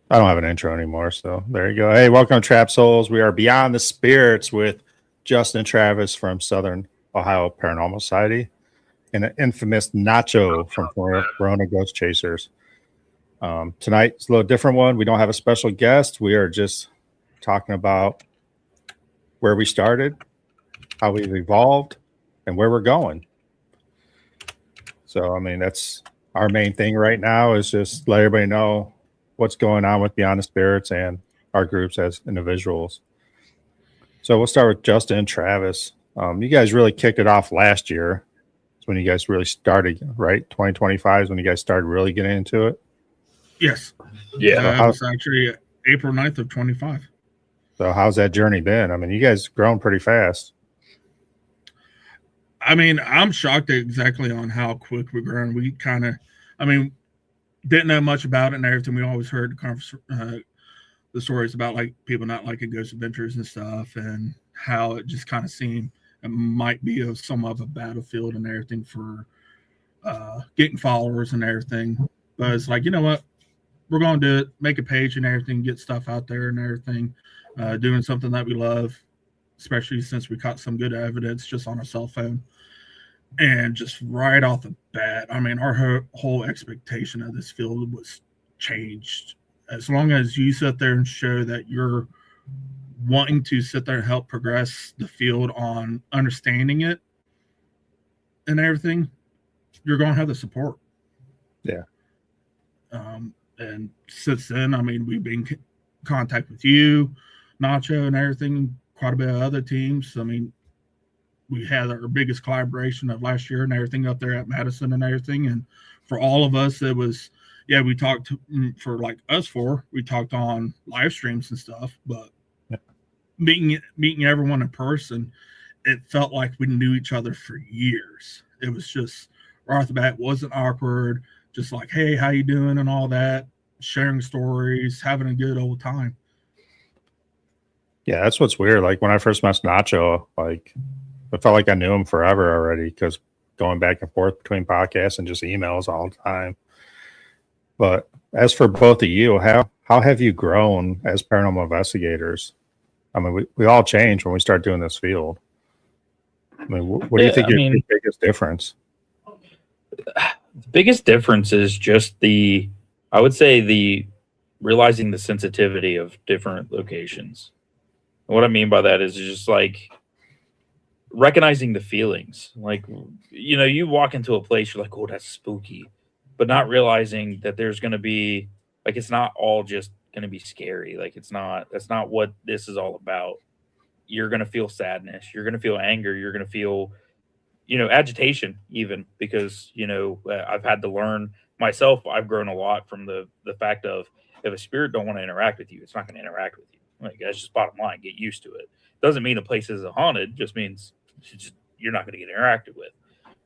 I don't have an intro anymore, so there you go. Hey, welcome to Trap Souls. We are Beyond the Spirits with Justin and Travis from Southern Ohio Paranormal Society and the infamous Nacho from Verona Ghost Chasers. Tonight's a little different one. We don't have a special guest. We are just talking about where we started, how we've evolved, and where we're going. So, I mean, that's our main thing right now is just let everybody know what's going on with Beyond the Spirits and our groups as individuals. So we'll start with Justin and Travis. You guys really kicked it off last year. It's when you guys really started, right? 2025 is when you guys started really getting into it. Yes. Yeah. It was actually April 9th of 25. So how's that journey been? I mean, you guys grown pretty fast. I mean, I'm shocked exactly on how quick we're growing. We kind of, I mean, didn't know much about it and everything. We always heard the stories about like people not liking Ghost Adventures and stuff, and how it just kind of seemed it might be somewhat of a battlefield and everything for getting followers and everything. But it's like, you know what? We're going to do it, make a page and everything, get stuff out there and everything, doing something that we love, especially since we caught some good evidence just on our cell phone. And just right off the bat, I mean, our whole expectation of this field was changed. As long as you sit there and show that you're wanting to sit there and help progress the field on understanding it and everything, you're going to have the support. Yeah. And since then, I mean, we've been in contact with you, Nacho, and everything, quite a bit of other teams. I mean, we had our biggest collaboration of last year and everything up there at Madison and everything. And for all of us, it was, yeah, we talked for like us four, we talked on live streams and stuff, but meeting everyone in person, it felt like we knew each other for years. It was just right off the bat, wasn't awkward, just like, hey, how you doing and all that, sharing stories, having a good old time. Yeah, that's what's weird. Like when I first met Nacho, like I felt like I knew him forever already because going back and forth between podcasts and just emails all the time. But as for both of you, how have you grown as paranormal investigators? I mean, we all change when we start doing this field. I mean, what do you think your biggest difference? The biggest difference is just I would say the realizing the sensitivity of different locations. And what I mean by that is just like recognizing the feelings. Like, you know, you walk into a place, you're like, oh, that's spooky, but not realizing that there's going to be like, it's not all just going to be scary. Like, that's not what this is all about. You're going to feel sadness. You're going to feel anger. You're going to feel, you know, agitation even because, you know, I've had to learn myself. I've grown a lot from the fact of if a spirit don't want to interact with you, it's not going to interact with you. Like, that's just bottom line. Get used to it. Doesn't mean a place isn't haunted. Just means you're not going to get interacted with.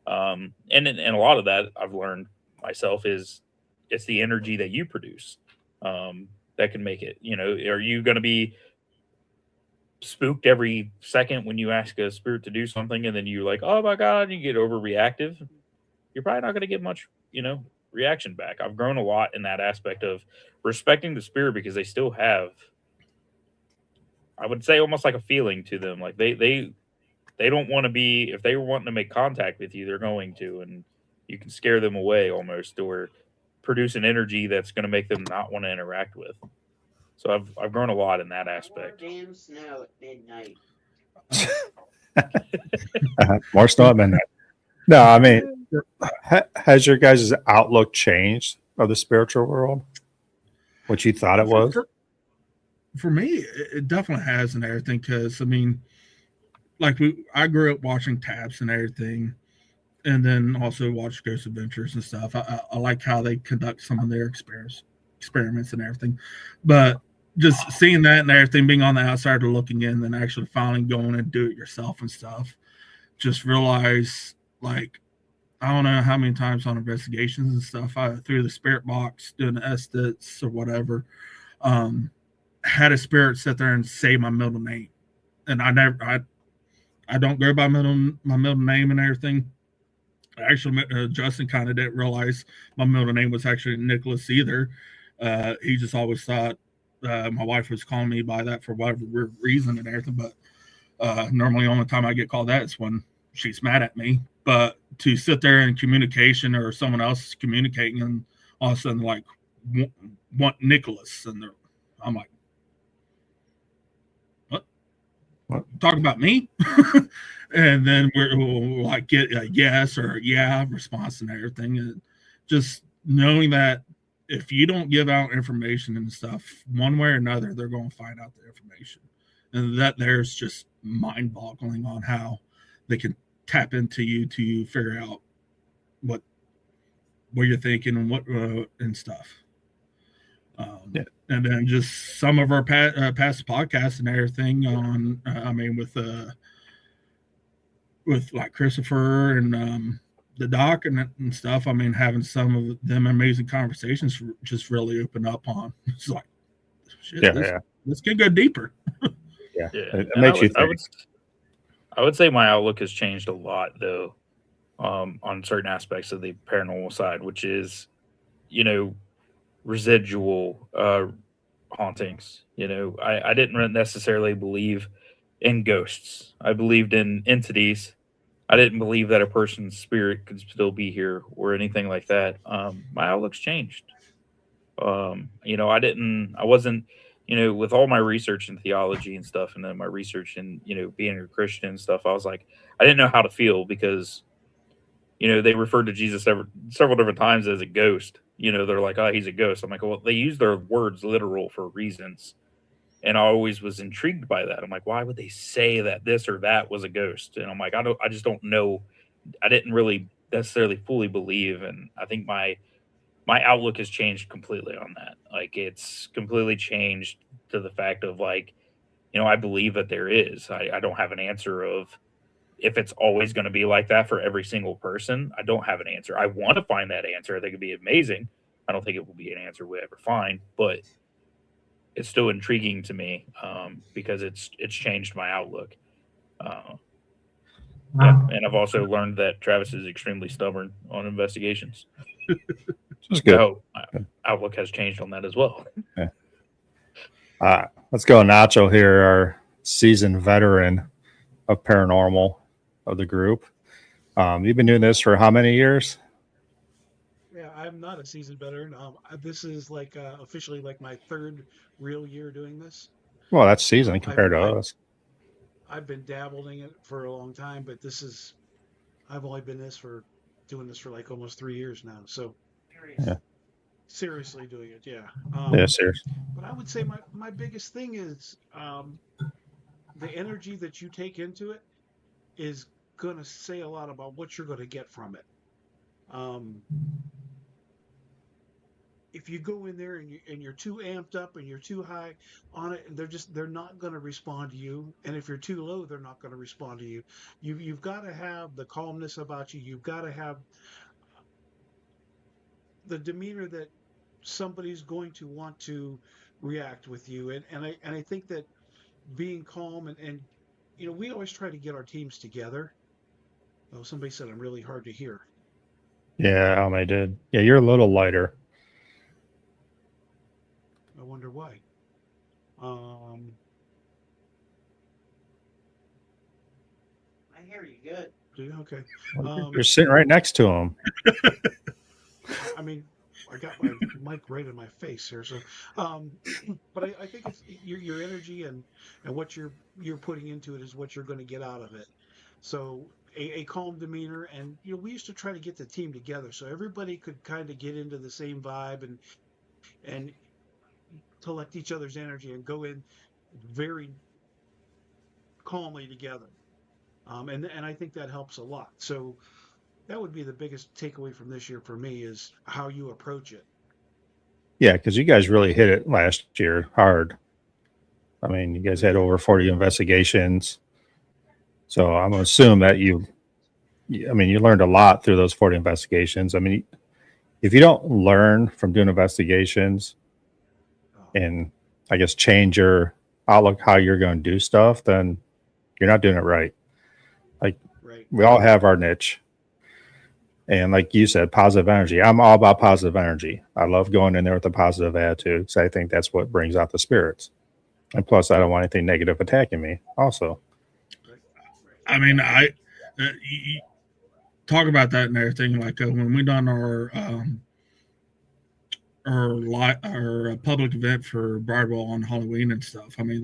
And a lot of that I've learned myself is it's the energy that you produce that can make it. You know, are you going to be spooked every second when you ask a spirit to do something and then you like, oh my God, you get overreactive? You're probably not going to get much, you know, reaction back. I've grown a lot in that aspect of respecting the spirit because they still have, I would say, almost like a feeling to them. Like they don't want to be, if they were wanting to make contact with you, they're going to, and you can scare them away almost or produce an energy that's going to make them not want to interact with. So I've grown a lot in that aspect. More damn snow at midnight. More snow at midnight. No, I mean, has your guys' outlook changed of the spiritual world? What you thought it was? For me, it definitely has and everything. Because I mean, like I grew up watching Taps and everything, and then also watch Ghost Adventures and stuff. I like how they conduct some of their experiments and everything, but just seeing that and everything, being on the outside looking in, then actually finally going and do it yourself and stuff, just realize, like, I don't know how many times on investigations and stuff, I through the spirit box doing the estates or whatever, had a spirit sit there and say my middle name, and I don't go by my middle name and everything. Actually, Justin kind of didn't realize my middle name was actually Nicholas either. He just always thought my wife was calling me by that for whatever weird reason and everything. But normally, the only time I get called that is when she's mad at me. But to sit there in communication or someone else is communicating and all of a sudden like want Nicholas, and I'm like, what? Talk about me? And then we'll like get a yes or a yeah response and everything. And just knowing that if you don't give out information and stuff, one way or another, they're going to find out the information. And that there's just mind-boggling on how they can tap into you to figure out what you're thinking and what and stuff. And then just some of our past podcasts and everything on, with like Christopher and the doc and stuff. I mean, having some of them amazing conversations just really open up on. It's like, shit, this can go deeper. Yeah. It And makes you think. I would say my outlook has changed a lot, though, on certain aspects of the paranormal side, which is, residual hauntings. I didn't necessarily believe in ghosts. I believed in entities. I didn't believe that a person's spirit could still be here or anything like that. My outlook's changed. I wasn't, with all my research in theology and stuff, and then my research in, being a Christian and stuff, I was like, I didn't know how to feel because, they referred to Jesus several different times as a ghost. They're like, oh, he's a ghost. I'm like, well, they use their words literal for reasons. And I always was intrigued by that. I'm like, why would they say that this or that was a ghost? And I'm like, I just don't know. I didn't really necessarily fully believe. And I think my outlook has changed completely on that. Like, it's completely changed to the fact of like, I believe that there is. I don't have an answer of if it's always going to be like that for every single person. I don't have an answer. I want to find that answer. I think it'd be amazing. I don't think it will be an answer we'll ever find, but it's still intriguing to me because it's changed my outlook. And I've also learned that Travis is extremely stubborn on investigations. That's good. So my outlook has changed on that as well. Yeah. Let's go, Nacho here, our seasoned veteran of paranormal of the group. You've been doing this for how many years? Yeah, I'm not a seasoned veteran. This is like officially like my third real year doing this. Well, that's seasoned compared to us. I've been dabbling in it for a long time, but I've only been doing this for like almost 3 years now. So seriously doing it, yeah. Yeah, seriously. But I would say my biggest thing is the energy that you take into it is going to say a lot about what you're going to get from it. If you go in there and you're too amped up and you're too high on it, and they're not going to respond to you. And if you're too low, they're not going to respond to you. You've got to have the calmness about you. You've got to have the demeanor that somebody's going to want to react with you. And I think that being calm and we always try to get our teams together. Oh, somebody said I'm really hard to hear. Yeah, I did. Yeah, you're a little lighter. I wonder why. I hear you good. Okay. You're sitting right next to him. I mean, I got my mic right in my face here. So, but I think it's your energy and what you're putting into it is what you're going to get out of it. So a calm demeanor, and we used to try to get the team together so everybody could kind of get into the same vibe and collect each other's energy and go in very calmly together. And I think that helps a lot. So that would be the biggest takeaway from this year for me is how you approach it. Yeah, because you guys really hit it last year hard. I mean, you guys had over 40 investigations. So I'm going to assume that you learned a lot through those 40 investigations. I mean, if you don't learn from doing investigations and I guess change your outlook, how you're going to do stuff, then you're not doing it right. Like, we all have our niche. And like you said, positive energy. I'm all about positive energy. I love going in there with a positive attitude because I think that's what brings out the spirits. And plus, I don't want anything negative attacking me. Also, I mean, you talk about that and everything. Like when we done our public event for Bridewell on Halloween and stuff. I mean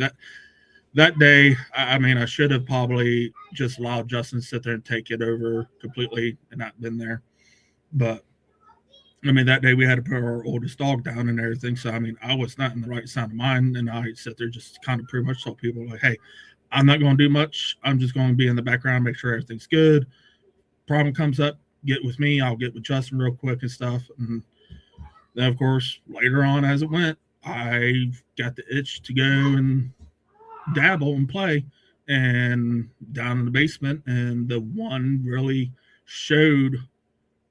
that day, I mean, I should have probably just allowed Justin to sit there and take it over completely and not been there. But I mean, that day we had to put our oldest dog down and everything. So I mean, I was not in the right sound of mind, and I sat there just kind of pretty much told people like, "Hey, I'm not going to do much. I'm just going to be in the background, make sure everything's good. Problem comes up, get with me. I'll get with Justin real quick and stuff." And then, of course, later on as it went, I got the itch to go and dabble and play, and down in the basement, and the one really showed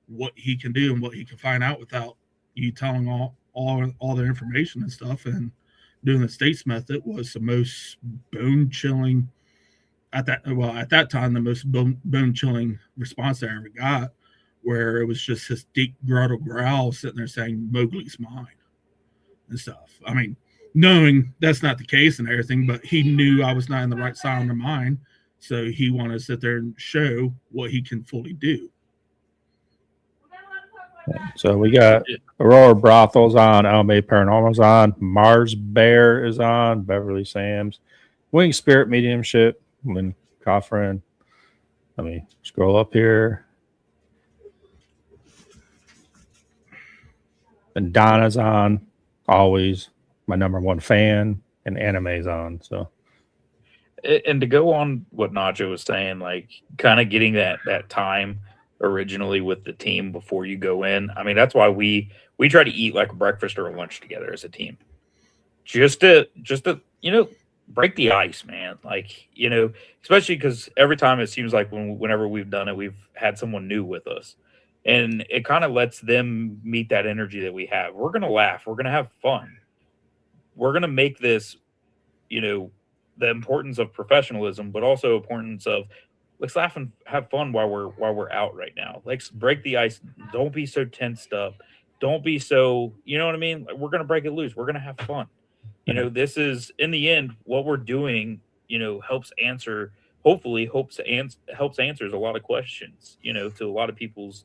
what he can do and what he can find out without you telling all the information and stuff. And doing the states method was the most bone chilling at that time, the most bone chilling response I ever got, where it was just this deep grotto growl sitting there saying Mowgli's mine and stuff. I mean, knowing that's not the case and everything, but he knew I was not in the right sound of mind, so he wanted to sit there and show what he can fully do. so we got Aurora Brothels on, LMA Paranormal's on, Mars Bear is on, Beverly Sam's, Wing Spirit Mediumship, Lynn Coffrin. Let me scroll up here. And Donna's on, always my number one fan, and Anime's on. So, And to go on what Nacho was saying, like kind of getting that time originally with the team before you go in. I mean, that's why we try to eat like a breakfast or a lunch together as a team, just to break the ice, man. Like, especially because every time it seems like whenever we've done it, we've had someone new with us, and it kind of lets them meet that energy that we have. We're gonna laugh, we're gonna have fun, we're gonna make this, the importance of professionalism, but also importance of let's laugh and have fun while we're out right now. Let's break the ice. Don't be so tensed up. Don't be so, you know what I mean? Like, we're gonna break it loose. We're gonna have fun. This is in the end what we're doing. Helps answer. Hopefully, helps answers a lot of questions. To a lot of people's,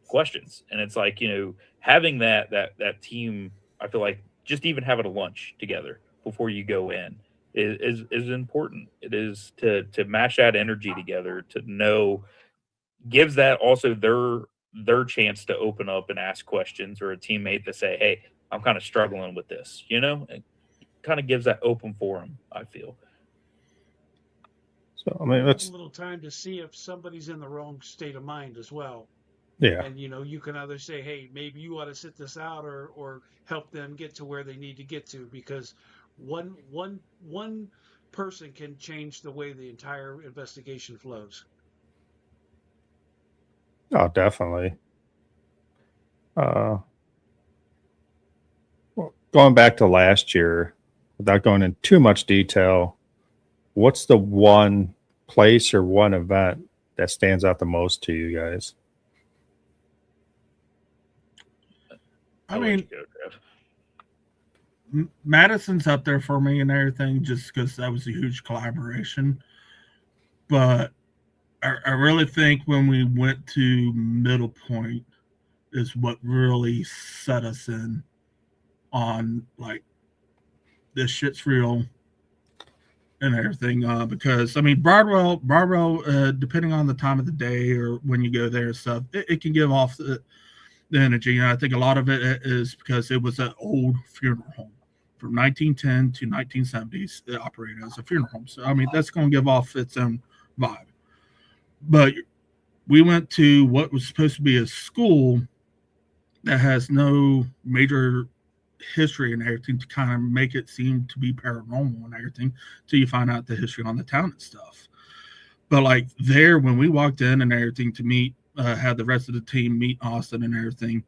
questions. And it's like having that team. I feel like just even having a lunch together before you go in is important. It is to match that energy together, to know, gives that also their chance to open up and ask questions, or a teammate to say, hey, I'm kind of struggling with this, it kind of gives that open forum, I feel. So I mean, a little time to see if somebody's in the wrong state of mind as well. Yeah. And you can either say, hey, maybe you ought to sit this out, or help them get to where they need to get to, because one person can change the way the entire investigation flows. Oh, definitely. Well, going back to last year, without going into too much detail, what's the one place or one event that stands out the most to you guys? I mean, Madison's up there for me and everything, just because that was a huge collaboration. But I really think when we went to Middle Point is what really set us in on like this shit's real and everything. Because I mean, Bardwell, depending on the time of the day or when you go there and stuff, it can give off the energy. And I think a lot of it is because it was an old funeral home from 1910 to 1970s. It operated as a funeral home. So, I mean, that's going to give off its own vibe. But we went to what was supposed to be a school that has no major history and everything to kind of make it seem to be paranormal and everything till you find out the history on the town and stuff. But like there, when we walked in and everything to meet, had the rest of the team meet Austin and everything,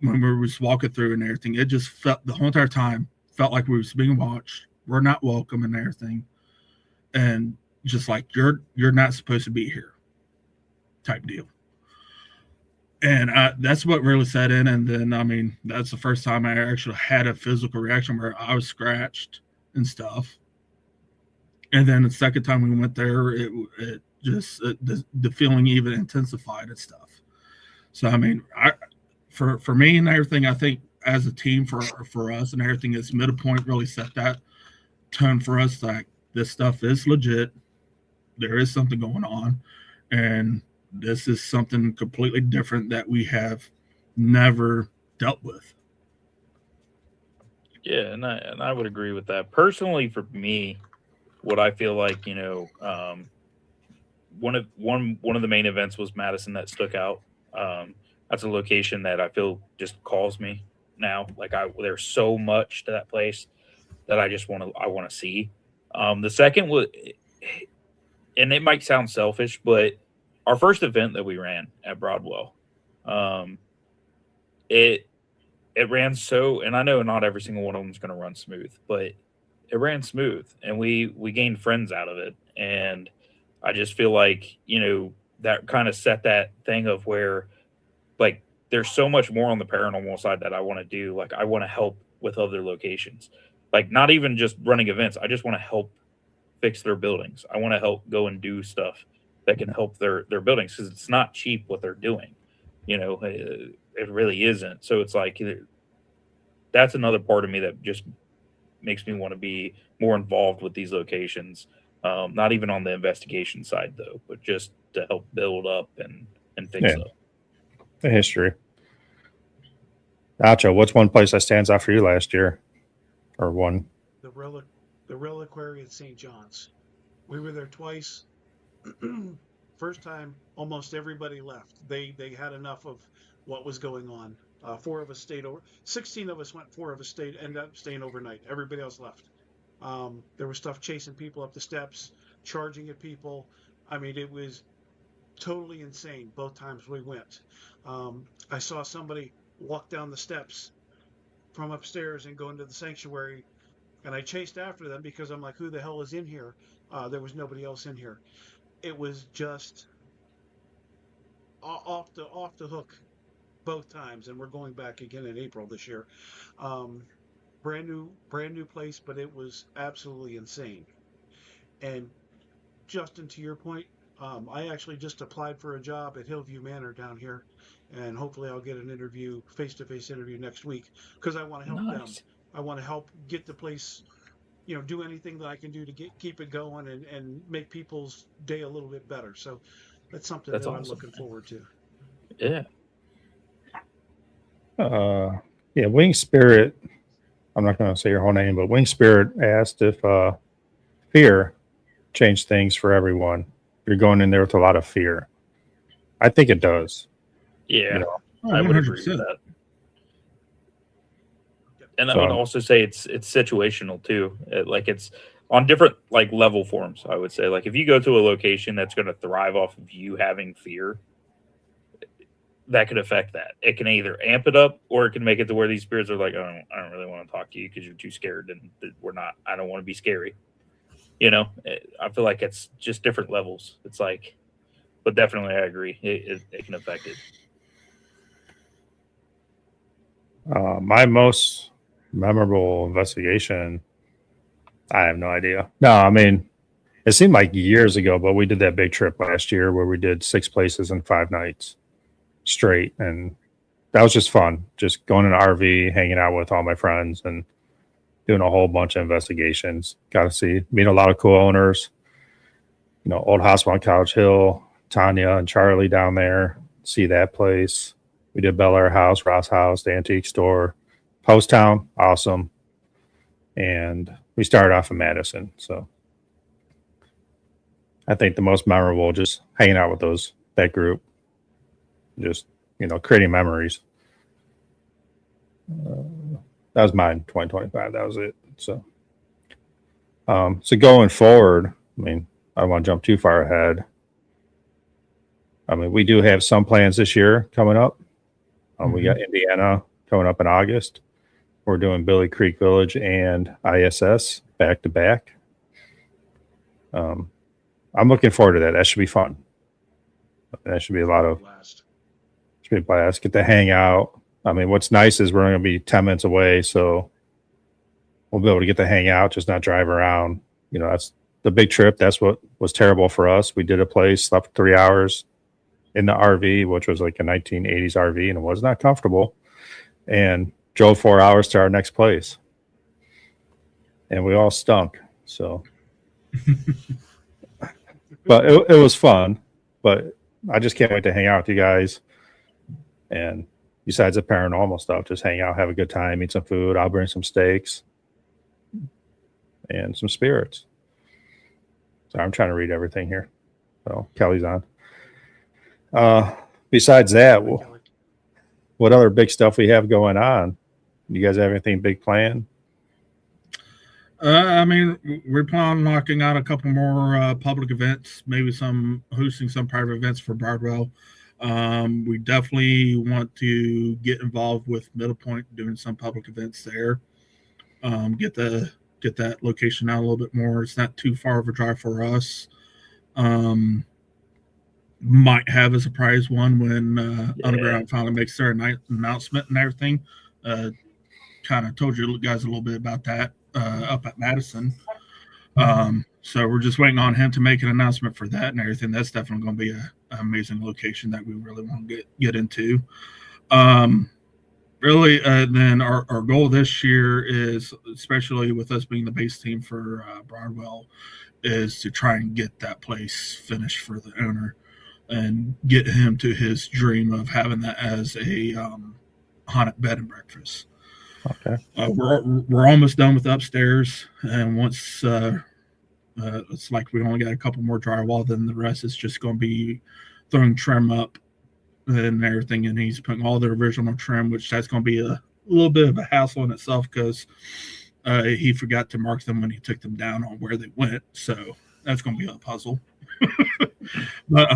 when we were just walking through and everything, it just felt the whole entire time felt like we were being watched. We're not welcome and everything. And just like you're not supposed to be here type deal. And that's what really set in. And then, I mean, that's the first time I actually had a physical reaction where I was scratched and stuff. And then the second time we went there, it just the feeling even intensified and stuff. So I mean, for me and everything, I think as a team for us and everything, is Midpoint really set that tone for us. Like, this stuff is legit. There is something going on, and this is something completely different that we have never dealt with. Yeah, and I would agree with that. Personally, for me, what I feel like, one of the main events was Madison that stuck out. That's a location that I feel just calls me now. Like, there's so much to that place that I want to see. The second was, and it might sound selfish, but our first event that we ran at Broadwell, it ran so, and I know not every single one of them is going to run smooth, but it ran smooth, and we gained friends out of it. And I just feel like, that kind of set that thing of where, like, there's so much more on the paranormal side that I want to do. Like, I want to help with other locations, like, not even just running events. I just want to help fix their buildings. I want to help go and do stuff that can help their buildings, because it's not cheap what they're doing. It really isn't. So it's like, that's another part of me that just makes me want to be more involved with these locations. Not even on the investigation side, though, but just to help build up and fix up the history. Nacho, what's one place that stands out for you last year, or one? The reliquary at St. John's. We were there twice. First time, almost everybody left. They had enough of what was going on. 4 of us stayed over. 16 of us went. 4 of us ended up staying overnight. Everybody else left. There was stuff chasing people up the steps, charging at people. I mean, it was totally insane both times we went. I saw somebody walk down the steps from upstairs and go into the sanctuary, and I chased after them because I'm like, who the hell is in here? There was nobody else in here. It was just off the hook both times, and we're going back again in April this year. Brand new place, but it was absolutely insane. And Justin, to your point, I actually just applied for a job at Hillview Manor down here, and hopefully I'll get an interview, face-to-face interview next week, because I want to help them. I want to help get the place, do anything that I can do to keep it going and make people's day a little bit better. So that's something that I'm looking forward to. Yeah. Wing Spirit. I'm not going to say your whole name, but Wing Spirit asked if fear changed things for everyone. You're going in there with a lot of fear. I think it does. Yeah, I would agree with that. And I would also say it's situational too. It's on different level forms. I would say, if you go to a location that's going to thrive off of you having fear, that could affect that. It can either amp it up, or it can make it to where these spirits are like, I don't really want to talk to you because you're too scared, and I don't want to be scary. I feel like it's just different levels. It's but definitely I agree. It can affect it. My most memorable investigation, I have no idea. No, I mean, it seemed like years ago, but we did that big trip last year where we did 6 places in 5 nights straight, and that was just fun. Just going in an RV, hanging out with all my friends, and doing a whole bunch of investigations. Got to meet a lot of cool owners. Old hospital on College Hill, Tanya and Charlie down there. See that place. We did Bel Air House, Ross House, the antique store, Post Town, awesome. And we started off in Madison. So I think the most memorable, just hanging out with that group, just creating memories. That was mine, 2025. That was it. So going forward, I mean, I don't want to jump too far ahead. I mean, we do have some plans this year coming up. We got Indiana coming up in August. We're doing Billy Creek Village and ISS back to back. I'm looking forward to that. That should be fun. That should be a lot of It's be a blast. Get to hang out. I mean, what's nice is we're going to be 10 minutes away, so we'll be able to get to hang out, just not drive around. You know, that's the big trip. That's what was terrible for us. We did a place, slept 3 hours in the RV, which was like a 1980s RV, and it was not comfortable, and drove 4 hours to our next place. And we all stunk. So, but it was fun. But I just can't wait to hang out with you guys. And besides the paranormal stuff, just hang out, have a good time, eat some food. I'll bring some steaks and some spirits. So I'm trying to read everything here. So Kelly's on. Besides that, what other big stuff we have going on? You guys have anything big planned? I mean, we're planning on knocking out a couple more public events, maybe hosting some private events for Bardwell. We definitely want to get involved with Middle Point, doing some public events there. Get that location out a little bit more. It's not too far of a drive for us. Might have a surprise one when Underground finally makes their announcement and everything. Kind of told you guys a little bit about that up at Madison. So we're just waiting on him to make an announcement for that and everything. That's definitely going to be an amazing location that we really want to get into. Really, then our goal this year is, especially with us being the base team for Broadwell, is to try and get that place finished for the owner and get him to his dream of having that as a haunted bed and breakfast. Okay. We're almost done with upstairs, and once it's like we only got a couple more drywall, then the rest is just going to be throwing trim up and everything, and he's putting all the original trim, which that's going to be a little bit of a hassle in itself because he forgot to mark them when he took them down on where they went, so that's going to be a puzzle. But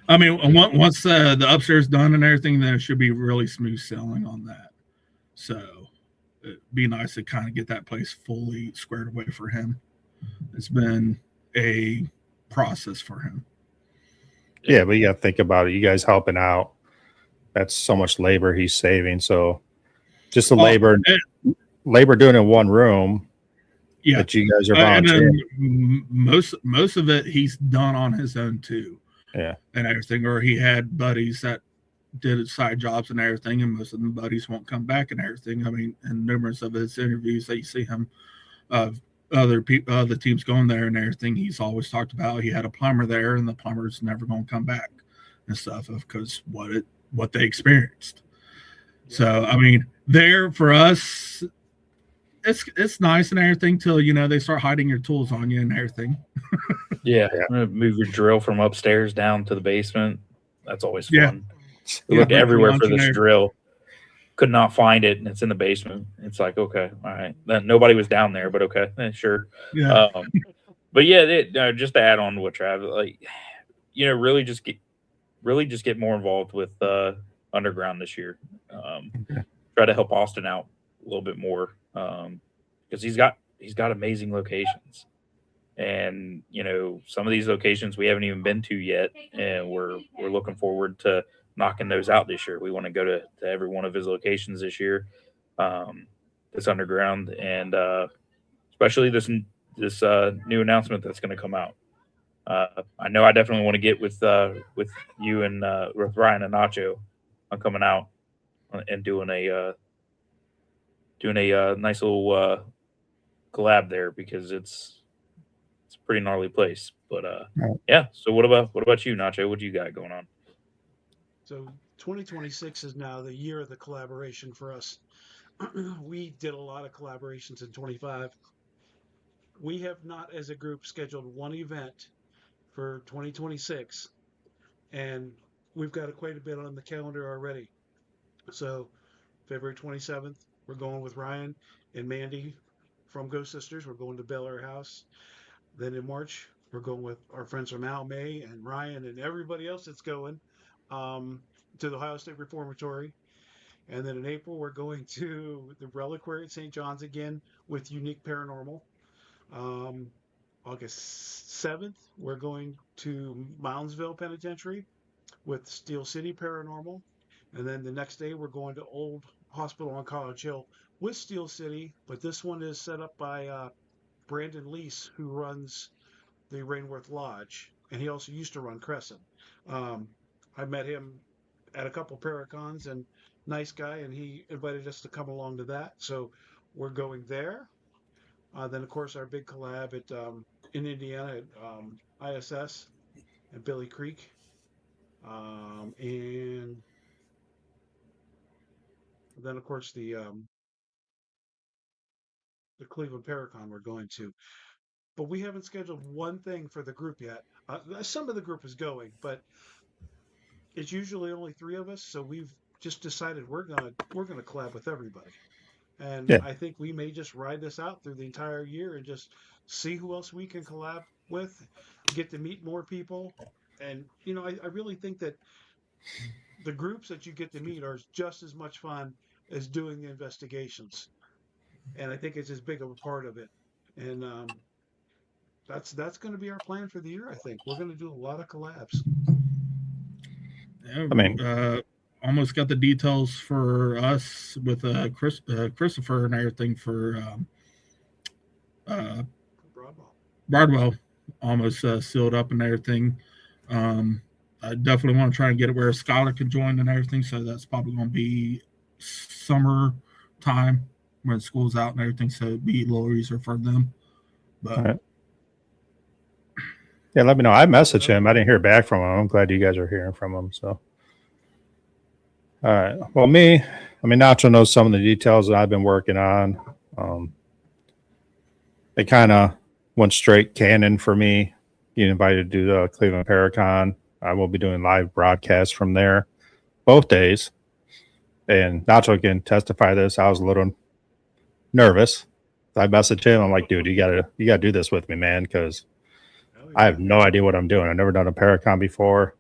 I mean, once the upstairs done and everything, then it should be really smooth sailing on that. So it'd be nice to kind of get that place fully squared away for him. It's been a process for him. Yeah, but you got to think about it. You guys helping out. That's so much labor he's saving. So just the labor doing in one room. Yeah, that you guys are volunteering. Most of it he's done on his own too. Yeah, and everything. Or he had buddies that did side jobs and everything, and most of the buddies won't come back and everything. I mean, in numerous of his interviews that you see him, other teams going there and everything, he's always talked about he had a plumber there, and the plumber's never going to come back and stuff because what they experienced. So I mean, there for us, it's nice and everything till they start hiding your tools on you and everything. Yeah. Move your drill from upstairs down to the basement. That's always fun. We looked everywhere for this drill, could not find it, and it's in the basement. It's like, okay, all right. Then nobody was down there, but okay, sure. Yeah. But yeah, just to add on to what Travis, really just get more involved with Underground this year. Try to help Austin out a little bit more because he's got amazing locations, and some of these locations we haven't even been to yet, and we're looking forward to knocking those out this year. We want to go to every one of his locations this year, this Underground, and especially this new announcement that's going to come out. I know I definitely want to get with you and with Ryan and Nacho on coming out and doing a nice little collab there because it's a pretty gnarly place. But yeah. So what about you, Nacho? What do you got going on? So 2026 is now the year of the collaboration for us. We did a lot of collaborations in 25. We have not, as a group, scheduled one event for 2026, and we've got quite a bit on the calendar already. So February 27th, we're going with Ryan and Mandy from Ghost Sisters. We're going to Bel Air House. Then in March, we're going with our friends from Al May and Ryan and everybody else that's going to the Ohio State Reformatory. And then in April, we're going to the Reliquary at St. John's again with Unique Paranormal. August 7th, we're going to Moundsville Penitentiary with Steel City Paranormal. And then the next day, we're going to Old Hospital on College Hill with Steel City. But this one is set up by Brandon Lease, who runs the Rainworth Lodge. And he also used to run Crescent. Um, I met him at a couple Paracons, and nice guy, and he invited us to come along to that. So we're going there. Then, of course, our big collab at in Indiana at ISS at Billy Creek. And then, of course, the Cleveland Paracon we're going to. But we haven't scheduled one thing for the group yet. Some of the group is going, but it's usually only three of us, so we've just decided we're gonna collab with everybody. And Yeah. I think we may just ride this out through the entire year and just see who else we can collab with, get to meet more people. And, I really think that the groups that you get to meet are just as much fun as doing the investigations. And I think it's as big of a part of it. And that's going to be our plan for the year, I think. We're going to do a lot of collabs. Yeah, I mean- almost got the details for us with Christopher and everything for Broadwell. Bardwell, almost sealed up and everything. I definitely want to try and get it where a scholar can join and everything. So that's probably going to be summer time when school's out and everything. So it'd be a little easier for them. But All right. Yeah, let me know. I messaged him. I didn't hear back from him. I'm glad you guys are hearing from him. So, all right. Well, Nacho knows some of the details that I've been working on. They kind of went straight canon for me. Getting invited to do the Cleveland Paracon. I will be doing live broadcasts from there both days. And Nacho can testify to this. I was a little nervous. I messaged him. I'm like, dude, you gotta do this with me, man, because I have no idea what I'm doing. I've never done a Paracon before.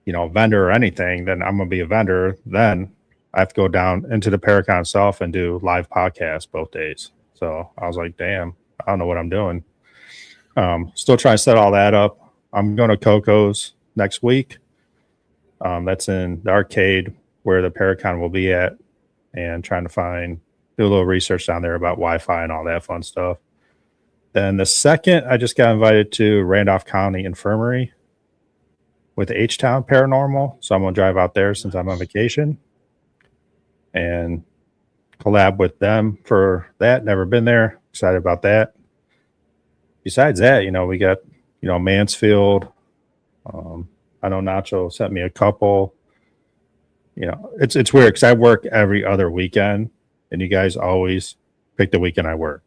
Vendor or anything, then I'm going to be a vendor. Then I have to go down into the Paracon itself and do live podcasts both days. So I was like, damn, I don't know what I'm doing. Still trying to set all that up. I'm going to Coco's next week. That's in the arcade where the Paracon will be at, and trying to do a little research down there about Wi-Fi and all that fun stuff. Then the second, I just got invited to Randolph County Infirmary with H-Town Paranormal. So I'm going to drive out there since I'm on vacation and collab with them for that. Never been there. Excited about that. Besides that, we got, Mansfield. I know Nacho sent me a couple. It's weird because I work every other weekend, and you guys always pick the weekend I work.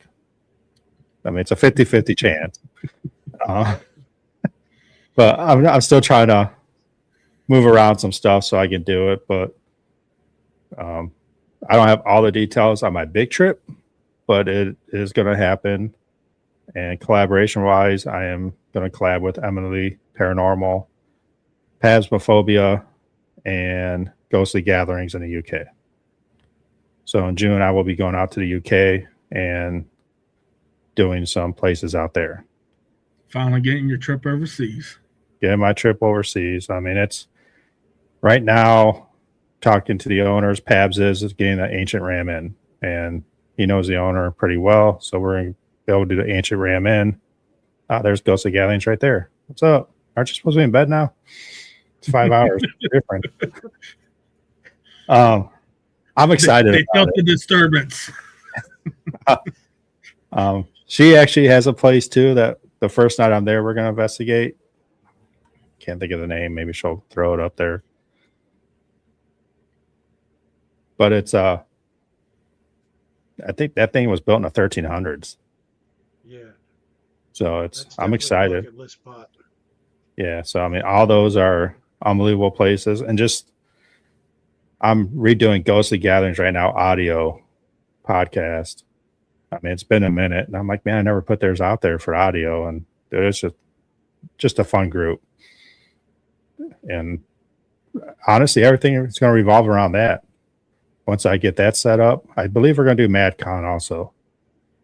It's a 50-50 chance. But I'm still trying to move around some stuff so I can do it. But I don't have all the details on my big trip, but it is going to happen. And collaboration-wise, I am going to collab with Emily Paranormal, Phasmophobia, and Ghostly Gatherings in the UK. So in June, I will be going out to the UK and doing some places out there. Finally getting your trip overseas. Getting my trip overseas. It's right now talking to the owners. Pabs is getting the Ancient Ram in, and he knows the owner pretty well. So we're going to be able to do the Ancient Ram in. There's Ghostly Gatherings right there. What's up? Aren't you supposed to be in bed now? It's 5 hours. Different. I'm excited. They felt the disturbance. She actually has a place too that the first night I'm there, we're going to investigate. Can't think of the name. Maybe she'll throw it up there. But it's I think that thing was built in the 1300s. Yeah. So That's I'm definitely a excited. bucket list spot. Yeah. So all those are unbelievable places, and just I'm redoing Ghostly Gatherings right now, audio podcast. It's been a minute, and I'm like, man, I never put theirs out there for audio, and dude, it's just a fun group. And honestly, everything is going to revolve around that. Once I get that set up, I believe we're going to do MadCon also,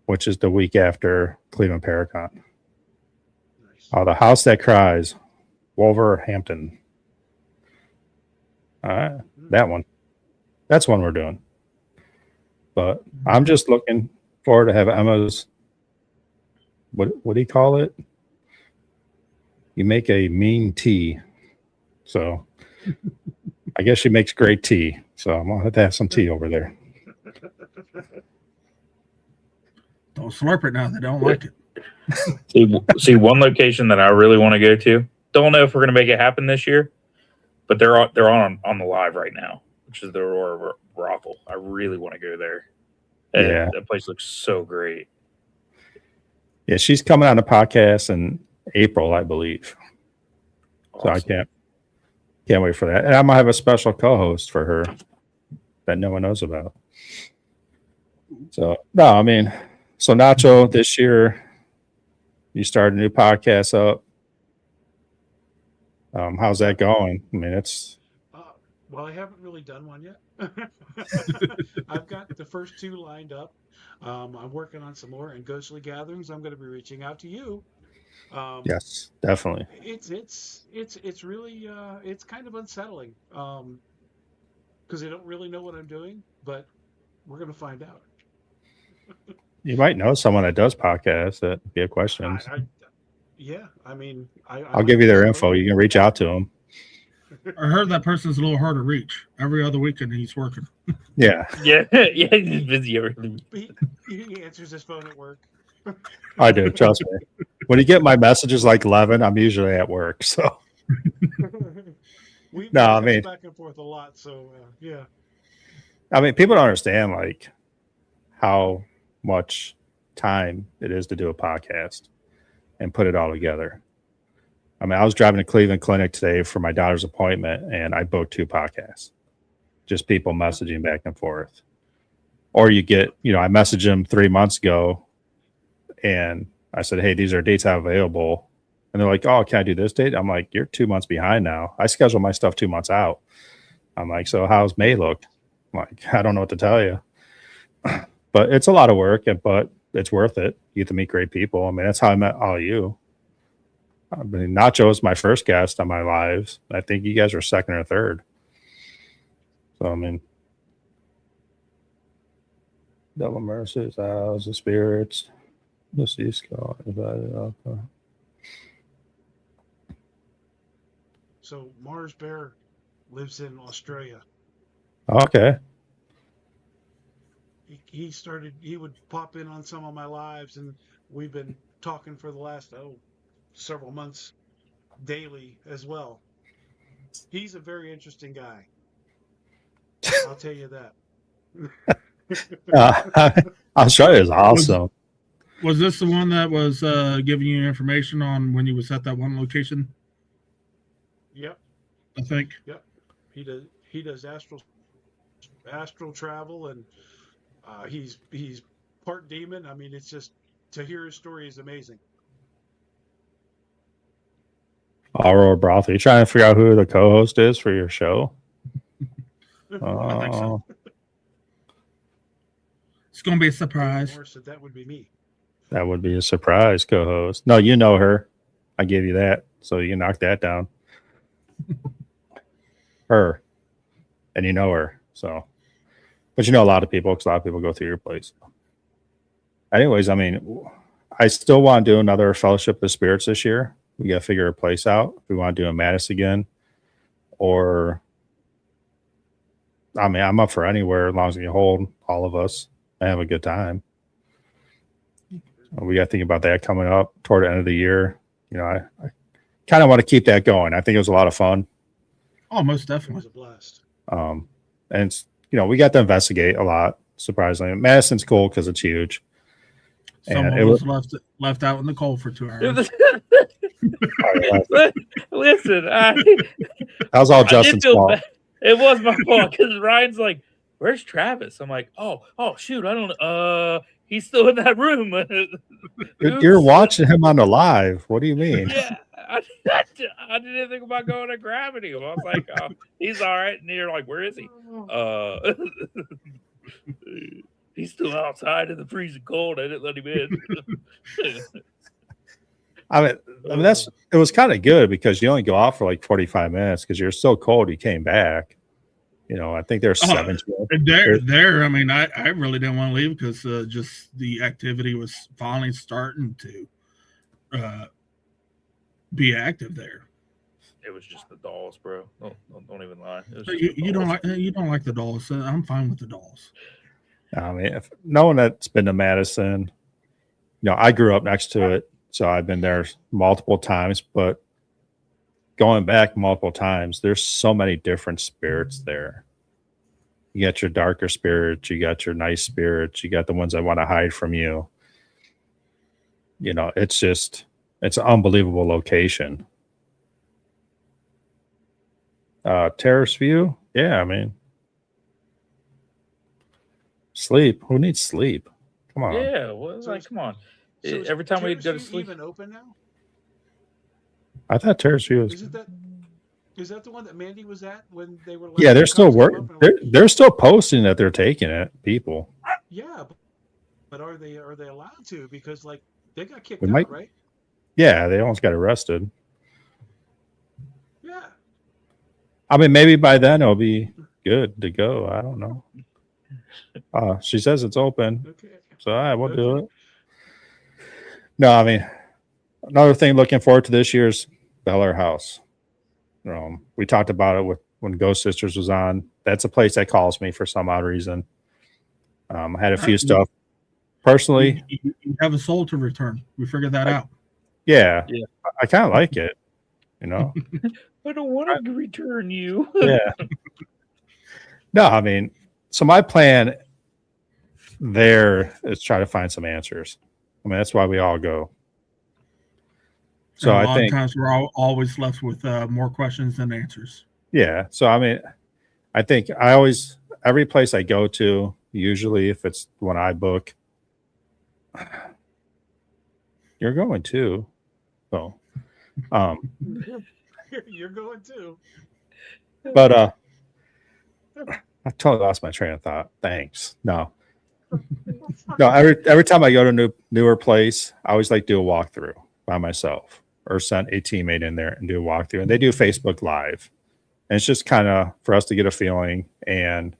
which is the week after Cleveland Paracon. Nice. The House That Cries, Wolverhampton. All right, that one. That's one we're doing. But I'm just looking forward to have Emma's. What do you call it? You make a mean tea. So I guess she makes great tea. So I'm gonna have to have some tea over there. Don't slurp it now. They don't like it. See, one location that I really want to go to. Don't know if we're going to make it happen this year, but they're on the live right now, which is the Aurora brothel. I really want to go there. Yeah. That place looks so great. Yeah, she's coming on the podcast in April, I believe. So I Awesome. can't wait for that. And I'm gonna have a special co-host for her that no one knows about. So no, I mean, so Nacho, this year you started a new podcast up. How's that going? I mean, it's Well, I haven't really done one yet. I've got the first two lined up. I'm working on some more, and Ghostly Gatherings. I'm going to be reaching out to you. yes, definitely. It's really it's kind of unsettling because I don't really know what I'm doing, but we're going to find out. You might know someone that does podcasts that if you have questions. Yeah, I mean, I'll give you their info. You can reach out to them. I heard that person's a little hard to reach. Every other weekend he's working. Yeah, Yeah, yeah, he's busy. He answers his phone at work. I do. Trust me. When you get my messages like 11, I'm usually at work. So We No, I bounce mean- back and forth a lot. So yeah, I mean, people don't understand like how much time it is to do a podcast and put it all together. I mean, I was driving to Cleveland Clinic today for my daughter's appointment, and I booked 2 podcasts. Just people messaging back and forth. Or you get, I messaged them 3 months ago, and I said, "Hey, these are dates I have available." And they're like, "Oh, can I do this date?" I'm like, "You're 2 months behind now. I schedule my stuff 2 months out." I'm like, "So how's May look?" I'm like, "I don't know what to tell you." But it's a lot of work, but it's worth it. You get to meet great people. I mean, that's how I met all of you. I mean, Nacho was my first guest on my lives. I think you guys were second or third. So, I mean, Devil Mercies, House of Spirits, the Sea Skull. so Mars Bear lives in Australia. Okay. He would pop in on some of my lives, and we've been talking for the last several months daily as well. He's a very interesting guy. I'll tell you that. Australia is awesome. Was this the one that was giving you information on when you was at that one location? Yep, I think. he does astral travel, and he's part demon. I mean, it's just to hear his story is amazing. Aurora Brothel. You trying to figure out who the co-host is for your show? I think so. Oh, It's gonna be a surprise. Morris said that would be me. that would be a surprise co-host. No, you know her. I gave you that, so you can knock that down. Her, and you know her. So, but you know a lot of people because a lot of people go through your place. Anyways, I mean, I still want to do another Fellowship of the Spirits this year. We got to figure a place out if we want to do a Mattis again, or I mean, I'm up for anywhere as long as you hold all of us and have a good time. We got to think about that coming up toward the end of the year. I kind of want to keep that going. I think it was a lot of fun. Oh, most It definitely. was a blast. And it's, we got to investigate a lot. Surprisingly, Madison's cool because it's huge. Some And of it us left out in the cold for 2 hours. Listen, that was all I did Justin's feel fault. bad. It was my fault because Ryan's like, "Where's Travis?" I'm like, "Oh, shoot, I don't. He's still in that room." You're watching him on the live. What do you mean? Yeah, I didn't think about going and grabbing him. I was like, "Oh, he's all right." And you're like, "Where is he?" He's still outside in the freezing cold. I didn't let him in. I mean, it was kind of good because you only go out for like 45 minutes because you're so cold. You came back. I think there's Oh, 17. There. I mean, I really didn't want to leave because just the activity was finally starting to be active there. It was just the dolls, bro. Don't even lie. It was So just you, the you don't dolls. like the dolls. So I'm fine with the dolls. I mean, if no one that's been to Madison, I grew up next to it, so I've been there multiple times. But going back multiple times, there's so many different spirits there. You got your darker spirits, you got your nice spirits, you got the ones that want to hide from you. It's an unbelievable location. Terrace view, yeah. I mean, sleep. Who needs sleep? Come on. Yeah, well, So come on. So is Every time we Terrace go to View sleep, even open now? I thought Terrace view was. Is that the one that Mandy was at when they were? Yeah, they're still working. working. They're still posting that they're taking it. People. Yeah, but are they allowed to? Because they got kicked We out, might- right? Yeah, they almost got arrested. Yeah. I mean, maybe by then it'll be good to go. I don't know. She says it's open, Okay. so all right, we'll do it. No, I mean, another thing looking forward to this year's Bel Air House. We talked about it when Ghost Sisters was on. That's a place that calls me for some odd reason. I had a few stuff personally. You have a soul to return. We figured that out. Yeah, Yeah. I kind of like it. I don't want to return you. Yeah. No, I mean, so my plan there is try to find some answers. I mean, that's why we all go. So And a I lot think, of times we're always left with more questions than answers. yeah. So I mean, I think every place I go to, usually if it's when I book, you're going too. So, You're going too. but I totally lost my train of thought. Thanks. No. Every time I go to a newer place, I always like to do a walkthrough by myself or send a teammate in there and do a walkthrough. And they do Facebook Live. And it's just kind of for us to get a feeling and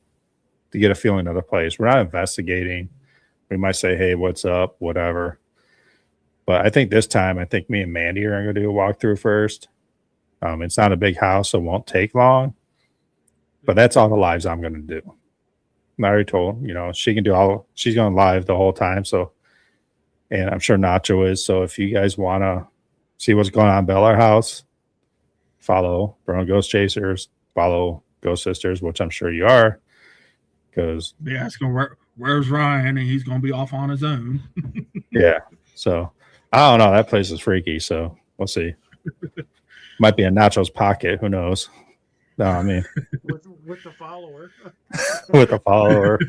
to get a feeling of the place. We're not investigating. We might say, hey, what's up? Whatever. But I think this time, I think me and Mandy are going to do a walkthrough first. It's not a big house, so it won't take long. But that's all the lives I'm going to do. I already told, she can do she's going live the whole time. So, and I'm sure Nacho is. So if you guys want to see what's going on in Bel Air House, follow Verona Ghost Chasers, follow Ghost Sisters, which I'm sure you are. Because they ask him where's Ryan, and he's going to be off on his own. Yeah. So I don't know. That place is freaky. So we'll see. Might be in Nacho's pocket. Who knows? No, I mean, with the follower. with a follower.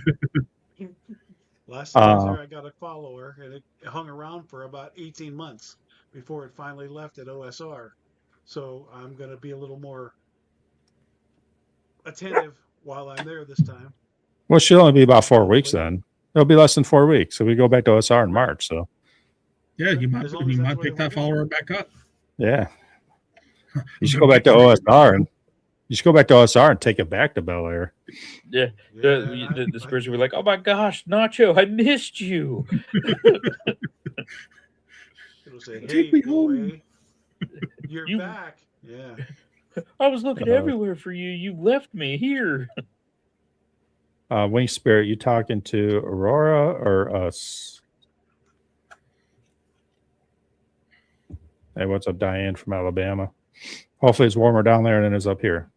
Last time I was there, I got a follower, and it hung around for about 18 months before it finally left at OSR. So I'm going to be a little more attentive while I'm there this time. Well, she'll only be about 4 weeks then. It'll be less than 4 weeks. So we go back to OSR in March. So yeah, you might pick that follower back up. Yeah. You should go back to OSR and take it back to Bel Air. Yeah. The spirits will be like, oh my gosh, Nacho, I missed you. It'll say, hey, Take me boy, home. you're back. Yeah. I was looking everywhere for you. You left me here. Wing Spirit, you talking to Aurora or us? Hey, what's up, Diane from Alabama? Hopefully it's warmer down there than it is up here.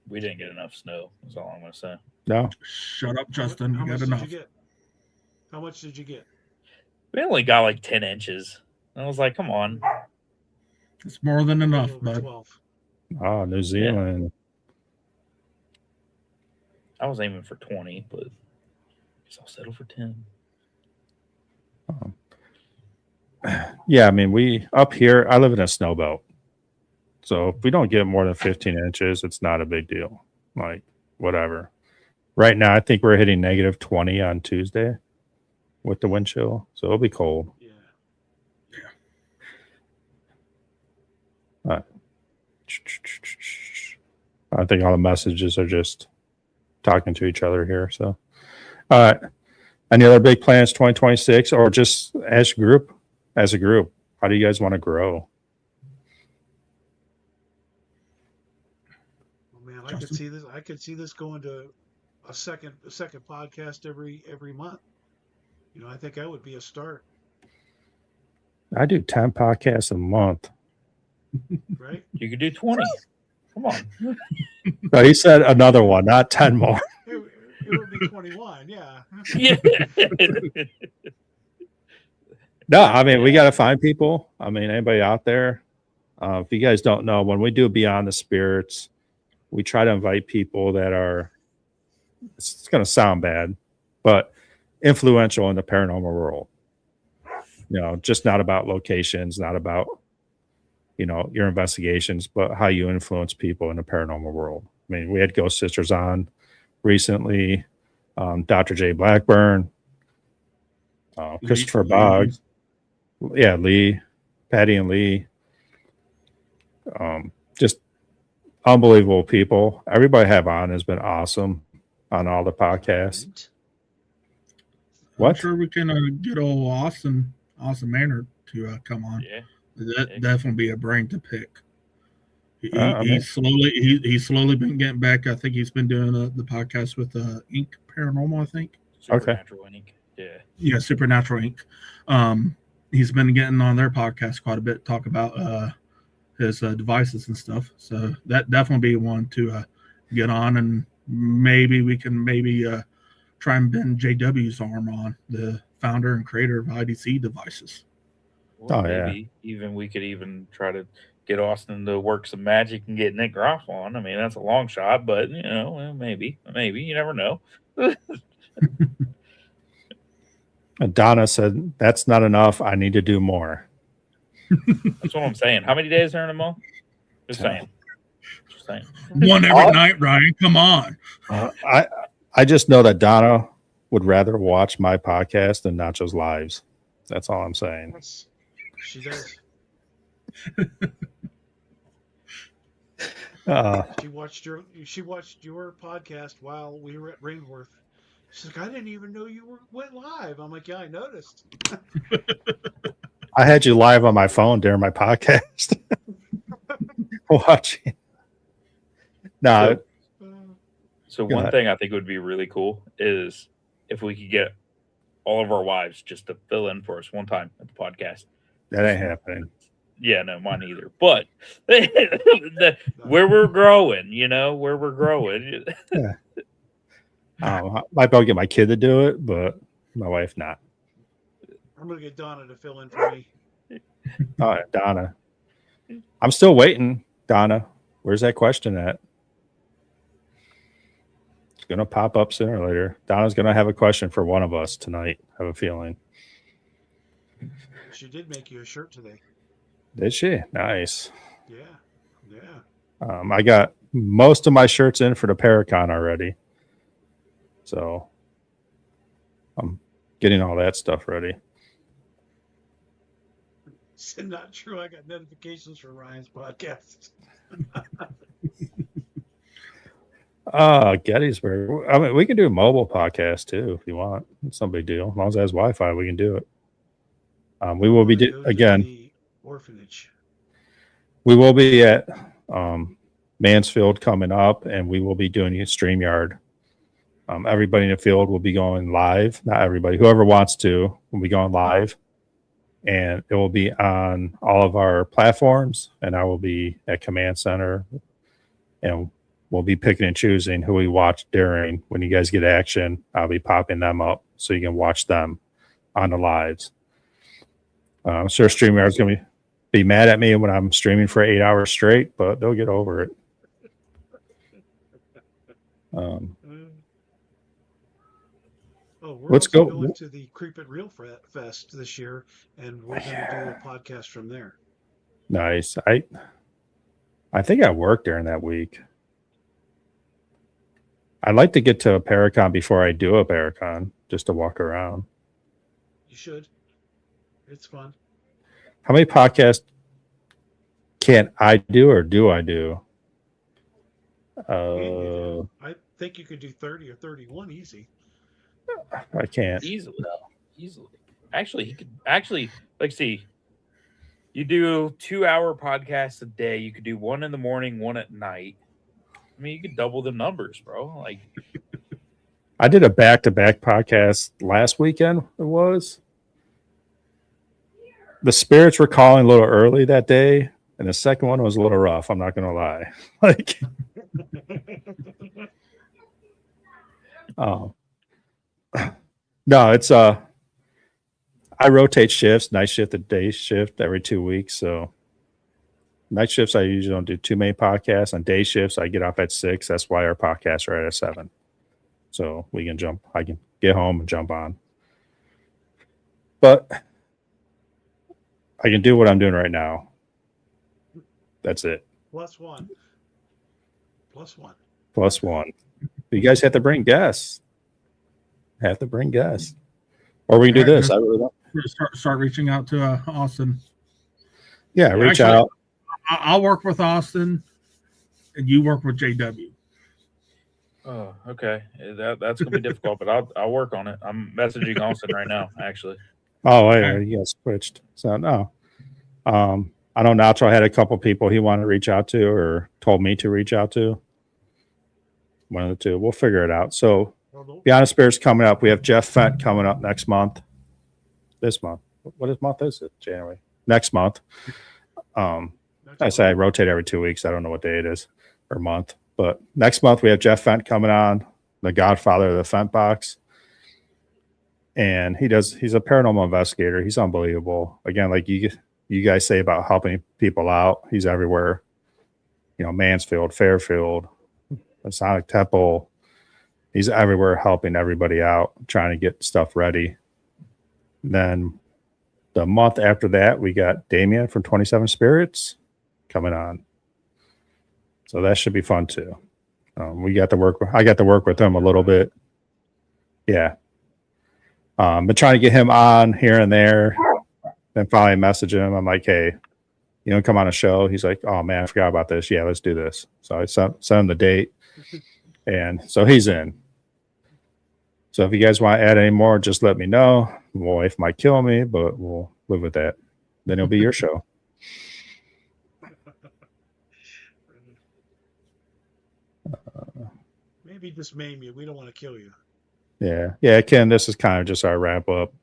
We didn't get enough snow. That's all I'm going to say. No? Shut up, Justin. You got much enough. Did you get? How much did you get? We only got like 10 inches. I was like, come on. It's more than enough, Over bud. 12. Oh, New Zealand. I was aiming for 20, but I guess I'll settle for 10. Yeah, I mean, we up here, I live in a snow belt. So if we don't get more than 15 inches, it's not a big deal. Like, whatever. Right now, I think we're hitting negative 20 on Tuesday with the wind chill. So it'll be cold. Yeah. I think all the messages are just talking to each other here. So, all right. Any other big plans 2026 or just as a group? As a group, how do you guys want to grow? Oh, man, I could see this. I could see this going to a second podcast every month. You know, I think that would be a start, I do 10 podcasts a month. right? You could do 20. Come on. No, he said another one, not 10 more. It would be 21. Yeah. Yeah. No, I mean, we got to find people. I mean, anybody out there, if you guys don't know, when we do Beyond the Spirits, we try to invite people that are, it's going to sound bad, but influential in the paranormal world. You know, just not about locations, not about, you know, your investigations, but how you influence people in the paranormal world. I mean, we had Ghost Sisters on recently, Dr. J. Blackburn, Christopher Boggs. Yeah, Lee, Patty and Lee. Just unbelievable people. Everybody I have on has been awesome on all the podcasts. Right. What? I'm sure we can get old Austin Manor to come on. Yeah. That definitely be a brain to pick. I mean- He's slowly been getting back. I think he's been doing the podcast with Inc. Paranormal. I think. Supernatural Inc. Yeah. Yeah, Supernatural Inc. He's been getting on their podcast quite a bit, talk about his devices and stuff. So that definitely be one to get on, and maybe we can try and bend JW's arm on, the founder and creator of IDC devices. Well, Oh, yeah. maybe even we could even try to get Austin to work some magic and get Nick Groff on. I mean, that's a long shot, but you know, well, maybe you never know. And Donna said, that's not enough. I need to do more. That's what I'm saying. How many days are in a month? Just saying. One every night, Ryan. Come on. I just know that Donna would rather watch my podcast than Nacho's lives. That's all I'm saying. Yes, she does. She watched your podcast while we were at Rainworth. She's like, I didn't even know you went live. I'm like, yeah, I noticed. I had you live on my phone during my podcast. Watching. No, So Go one ahead. thing I think would be really cool is if we could get all of our wives just to fill in for us one time at the podcast. that ain't happening. Yeah, no, mine either. But where we're growing, where we're growing. I might be able to get my kid to do it, but my wife not. I'm gonna get Donna to fill in for me. All right, Donna. I'm still waiting. Donna, where's that question at? It's gonna pop up sooner or later. Donna's gonna have a question for one of us tonight. I have a feeling. She did make you a shirt today. Did she? Nice. Yeah. I got most of my shirts in for the Paracon already. So I'm getting all that stuff ready. It's not true. I got notifications for Ryan's podcast. Gettysburg. I mean, we can do a mobile podcast too if you want. It's no big deal. As long as it has Wi-Fi, we can do it. We will be again. The orphanage. We will be at Mansfield coming up, and we will be doing a StreamYard. Everybody in the field will be going live. Not everybody. Whoever wants to will be going live, and it will be on all of our platforms. And I will be at Command Center, and we'll be picking and choosing who we watch during. When you guys get action, I'll be popping them up so you can watch them on the lives. I'm sure StreamYard's going to be mad at me when I'm streaming for 8 hours straight, but they'll get over it. We're Let's also go. going to the Creep It Real Fest this year, and we're going to do a podcast from there. Nice. I think I worked during that week. I'd like to get to a Paracon before I do a Paracon, just to walk around. You should. It's fun. How many podcasts can I do or do I do? I think you could do 30 or 31 easy. I can't. Easily. Easily. Actually, he could actually like see. You do 2-hour podcasts a day. You could do one in the morning, one at night. I mean, you could double the numbers, bro. Like, I did a back-to-back podcast last weekend. It was. The spirits were calling a little early that day, and the second one was a little rough. I'm not going to lie. Like, oh, no, it's I rotate shifts, night shift and day shift every 2 weeks. So night shifts, I usually don't do too many podcasts. On day shifts, I get off at 6. That's why our podcasts are at 7. So we can jump. I can get home and jump on. But I can do what I'm doing right now. That's it. Plus one. Plus one. Plus one. You guys have to bring guests. Have to bring guests. Or we can do All right, this. I really don't. Start reaching out to Austin. Yeah, reach Actually, out. I'll work with Austin, and you work with JW. oh, okay, that's gonna be difficult, but I'll work on it. I'm messaging Austin right now, actually. Oh, wait, Okay. you guys switched. So no. I know Nacho had a couple people he wanted to reach out to or told me to reach out to. One of the two. We'll figure it out. So Beyond the Spirits coming up. We have Jeff Fent coming up next month. This month. What month is it? January. Next month. I say I rotate every 2 weeks. I don't know what day it is or month. But next month we have Jeff Fent coming on, the godfather of the Fent box. And he's a paranormal investigator. He's unbelievable. Again, like you guys say about helping people out. He's everywhere. You know, Mansfield, Fairfield, Masonic Temple. He's everywhere helping everybody out, trying to get stuff ready. Then the month after that, we got Damien from 27 Spirits coming on. So that should be fun too. I got to work with him a little bit. Yeah. But trying to get him on here and there. Then finally message him. I'm like, hey, you know, come on a show. He's like, oh man, I forgot about this. Yeah, let's do this. So I sent him the date. And so he's in. So if you guys want to add any more, just let me know. My wife might kill me, but we'll live with that. Then it'll be your show. Maybe just maim you. We don't want to kill you. Yeah, Ken, this is kind of just our wrap up.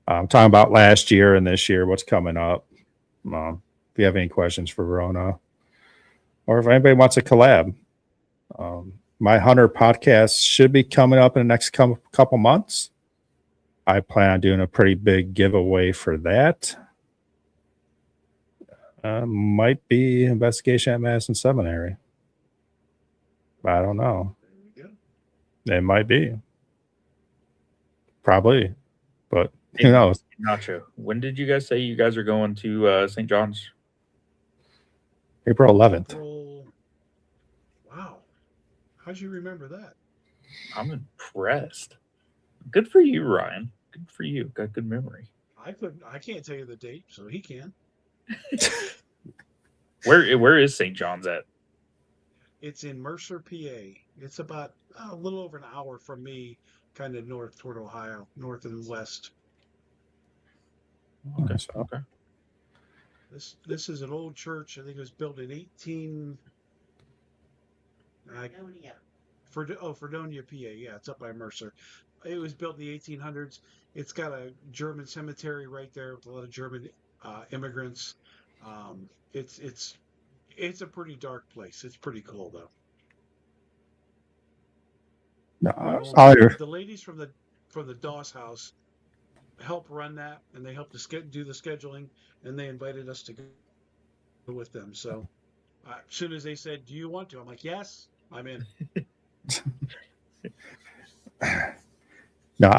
I'm talking about last year and this year, what's coming up. If you have any questions for Verona, or if anybody wants a collab, my Hunter podcast should be coming up in the next couple months. I plan on doing a pretty big giveaway for that. Might be investigation at Madison Seminary. I don't know. There you go. It might be. Probably. But who knows? Nacho, when did you guys say you guys are going to St. John's? April 11th. Wow. How'd you remember that? I'm impressed. Good for you, Ryan. Good for you. Got good memory. I can't tell you the date, so he can. Where is St. John's at? It's in Mercer, PA. It's about a little over an hour from me, kind of north toward Ohio, north and west. Okay. So, Okay. This is an old church. I think it was built in 18. Fredonia, PA. Yeah, it's up by Mercer. It was built in the 1800s. It's got a German cemetery right there with a lot of German immigrants. It's a pretty dark place. It's pretty cool though. the ladies from the Doss House help run that, and they help to do the scheduling, and they invited us to go with them. So as soon as they said, "Do you want to?" I'm like, "Yes, I'm in." No,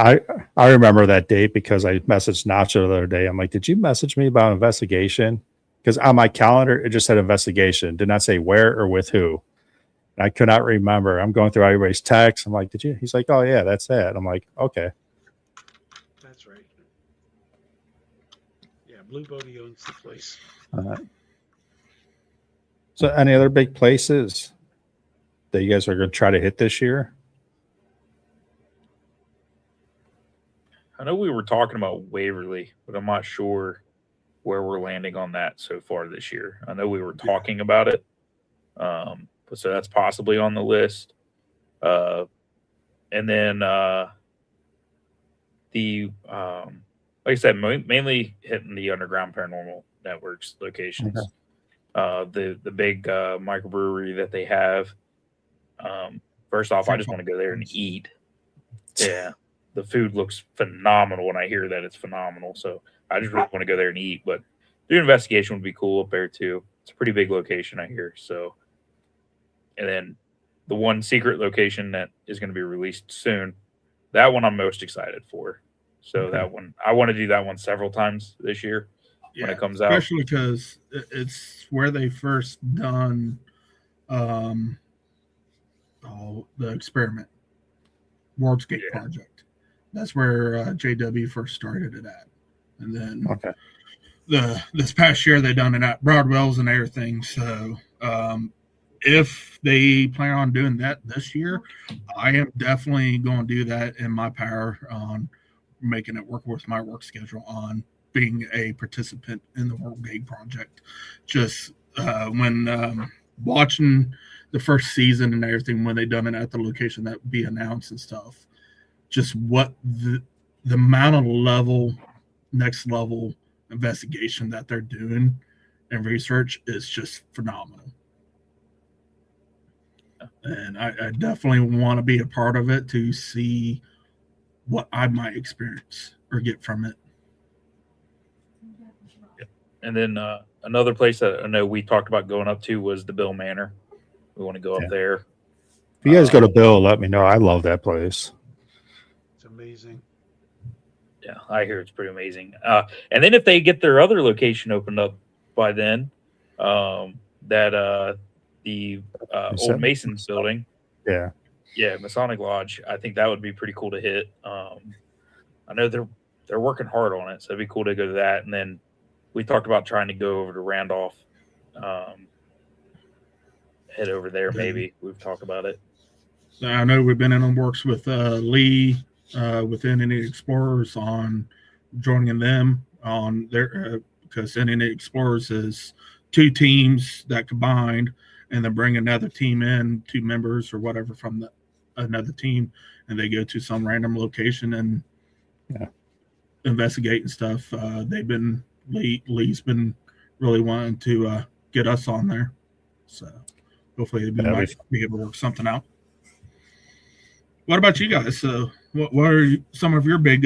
I remember that date because I messaged Nacho the other day. I'm like, did you message me about investigation? Because on my calendar, it just said investigation. Did not say where or with who. And I could not remember. I'm going through everybody's texts. I'm like, did you? He's like, oh, yeah, that's it. I'm like, okay. That's right. Yeah, Blue Bodie owns the place. So any other big places? that you guys are going to try to hit this year? I know we were talking about Waverly, but I'm not sure where we're landing on that so far this year. I know we were talking about it, but so that's possibly on the list. And then like I said, mainly hitting the Underground Paranormal Networks locations. Okay. The big microbrewery that they have. First off, I just want to go there and eat. Yeah, the food looks phenomenal. When I hear that, it's phenomenal. So I just really want to go there and eat. But doing investigation would be cool up there too. It's a pretty big location, I hear. So, and then the one secret location that is going to be released soon, that one I'm most excited for. So that one, I want to do that one several times this year when it comes out. Especially because it's where they first done the experiment, World's Gate Project. That's where JW first started it at. And then this past year they done it at Broadwell's and everything. So if they plan on doing that this year, I am definitely going to do that in my power on making it work with my work schedule on being a participant in the World Gate Project. Just when watching the first season and everything, when they done it at the location that be announced and stuff, just what the amount of next level investigation that they're doing and research is just phenomenal. And I definitely want to be a part of it to see what I might experience or get from it. And then another place that I know we talked about going up to was the Bill Manor. We want to go up there. If you guys go to Bill, let me know. I love that place. It's amazing. Yeah, I hear it's pretty amazing. And then if they get their other location opened up by then, the old Masons building. Yeah, Masonic Lodge. I think that would be pretty cool to hit. I know they're working hard on it, so it'd be cool to go to that. And then we talked about trying to go over to Randolph, head over there. Maybe we've talked about it. I know we've been in the works with Lee with NNA Explorers on joining them on their because NNA Explorers is 2 teams that combined, and then bring another team in, 2 members or whatever from another team, and they go to some random location and investigate and stuff. Lee's been really wanting to get us on there, so hopefully we might be able to work something out. What about you guys? So what are some of your big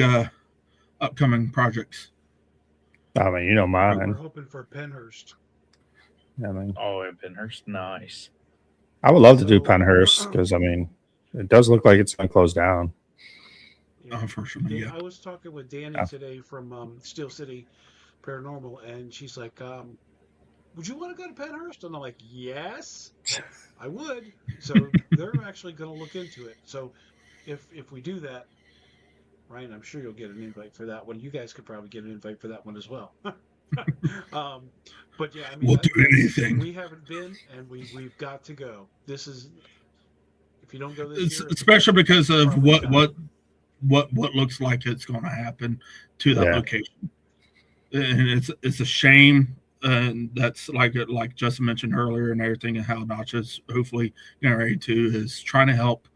upcoming projects? I mean, mine. We're hoping for Pennhurst. I mean, in Pennhurst, nice. I would love to do Pennhurst because it does look like it's going to close down. Yeah. Unfortunately, I was talking with Danny today from Steel City Paranormal, and she's like, would you want to go to Pennhurst? And I'm like, yes, I would. So they're actually going to look into it. So if we do that, Ryan, I'm sure you'll get an invite for that one. You guys could probably get an invite for that one as well. But yeah, I mean, we'll do anything. We haven't been, and we've got to go. This is, if you don't go this year, especially because of what looks like it's going to happen to that location, and it's a shame. And that's like Justin mentioned earlier, and everything, and how Nacho's hopefully getting ready to is trying to help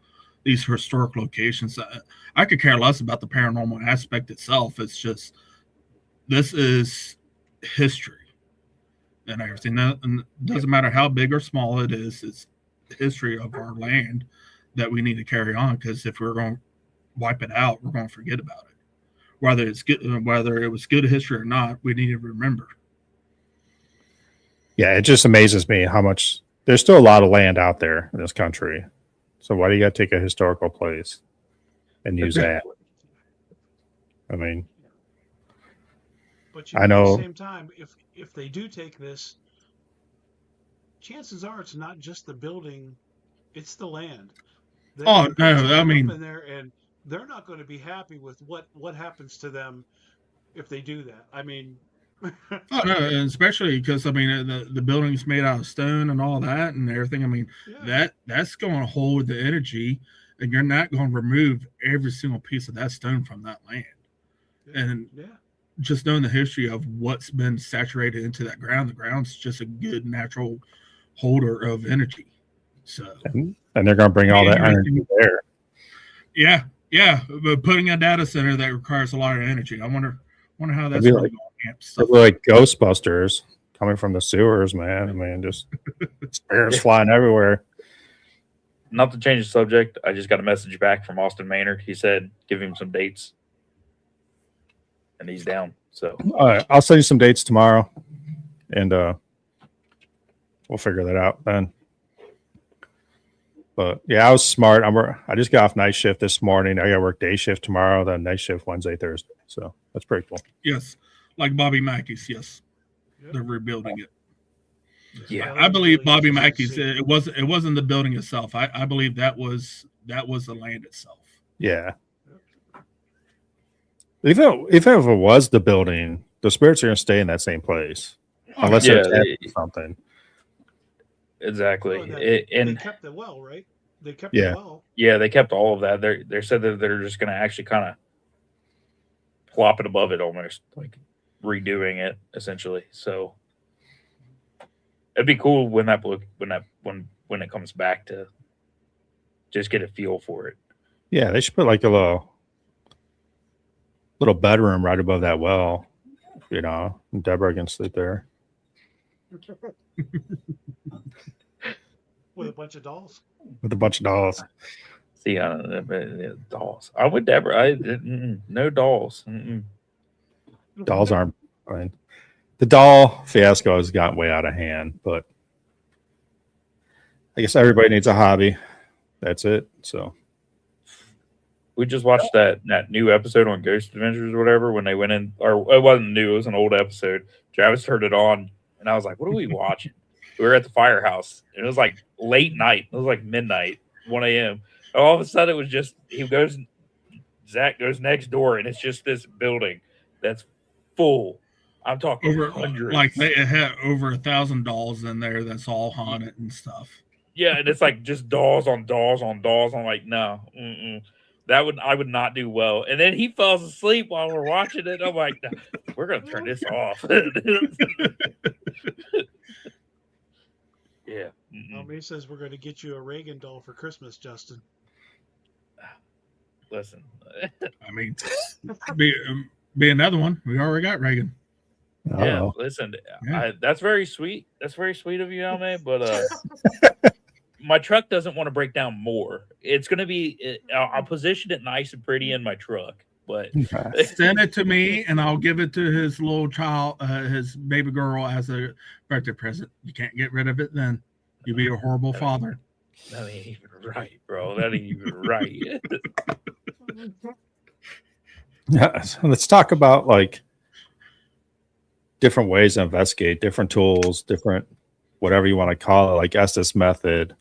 these historic locations. I could care less about the paranormal aspect itself. It's just this is history and everything. And it doesn't matter how big or small it is. It's the history of our land that we need to carry on. Because if we're going to wipe it out, we're going to forget about it. Whether it's good, whether it was good history or not, we need to remember. Yeah, it just amazes me how much there's still a lot of land out there in this country. So why do you got to take a historical place and use that? I mean, but I know. At the same time, if they do take this, chances are it's not just the building, it's the land. No, I mean, in there, and they're not going to be happy with what happens to them if they do that. I mean, Oh no, and especially because I mean the building's made out of stone and all that and everything. I mean Yeah. that's going to hold the energy, and you're not going to remove every single piece of that stone from that land. Yeah. And Yeah. just knowing the history of what's been saturated into that ground, the ground's just a good natural holder of energy. So And they're going to bring all that energy there. yeah, but putting a data center that requires a lot of energy, I wonder how that's It'd be really like, going to amp it'd stuff. be like Ghostbusters coming from the sewers, man. I mean, just spirits flying everywhere. Not to change the subject, I just got a message back from Austin Maynard. He said give him some dates, and he's down. So All right, I'll send you some dates tomorrow, and we'll figure that out then. But yeah, I was smart. I just got off night shift this morning. I got to work day shift tomorrow, then night shift Wednesday, Thursday. So that's pretty cool. Yes, like Bobby Mackey's. Yes, Yep. they're rebuilding it. yeah, I believe Bobby Building is Mackey's. insane. It wasn't the building itself. I believe that was the land itself. Yeah. Even if it was the building, the spirits are going to stay in that same place unless Yeah, they're attached to something. exactly. Oh, They they kept it well, right? They kept Yeah. it well. Yeah, they kept all of that. They said that they're just going to actually kind of plop it above it, almost like redoing it essentially. So it'd be cool when it comes back to just get a feel for it. Yeah, they should put like a little bedroom right above that well, and Deborah can sleep there. With a bunch of dolls. With a bunch of dolls. See, dolls. I would Deborah. No dolls. Dolls aren't. I mean, the doll fiasco has gotten way out of hand, but I guess everybody needs a hobby. That's it. So We just watched that new episode on Ghost Adventures or whatever when they went in, or it wasn't new, it was an old episode. Travis turned it on, and I was like, "What are we watching?" We were at the firehouse, and it was like late night. It was like midnight, 1 a.m. All of a sudden, it was just Zach goes next door, and it's just this building that's full. I'm talking hundreds. Like they had over 1,000 dolls in there. That's all haunted and stuff. Yeah, and it's like just dolls on dolls on dolls. I'm like, no, I would not do well. And then he falls asleep while we're watching it. I'm like, no, we're gonna turn this off. Yeah. He says we're going to get you a Reagan doll for Christmas, Justin. Listen. I mean, be another one. We already got Reagan. Yeah, listen. That's very sweet. That's very sweet of you, Alme. But my truck doesn't want to break down more. It's going to be. I'll position it nice and pretty in my truck. But send it to me, and I'll give it to his little child, his baby girl, as a birthday present. You can't get rid of it, then you'll be a horrible father. That ain't even right, bro. That ain't even right. yeah, so let's talk about like different ways to investigate, different tools, different whatever you want to call it, like Estes method.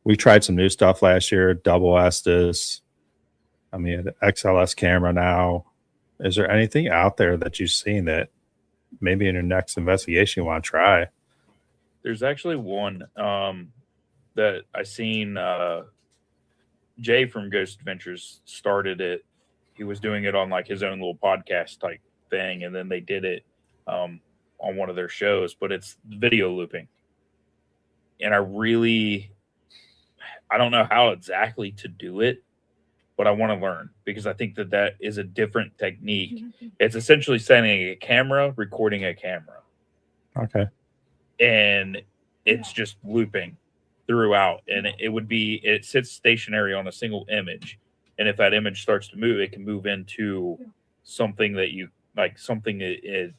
We tried some new stuff last year, double Estes. I mean, the XLS camera now. Is there anything out there that you've seen that maybe in your next investigation you want to try? There's actually one that I seen. Jay from Ghost Adventures started it. He was doing it on like his own little podcast type thing, and then they did it on one of their shows. But it's video looping, and I don't know how exactly to do it, but I want to learn because I think that is a different technique. It's essentially sending a camera, recording a camera. Okay. And it's just looping throughout. And it sits stationary on a single image. And if that image starts to move, it can move into something that you like, something that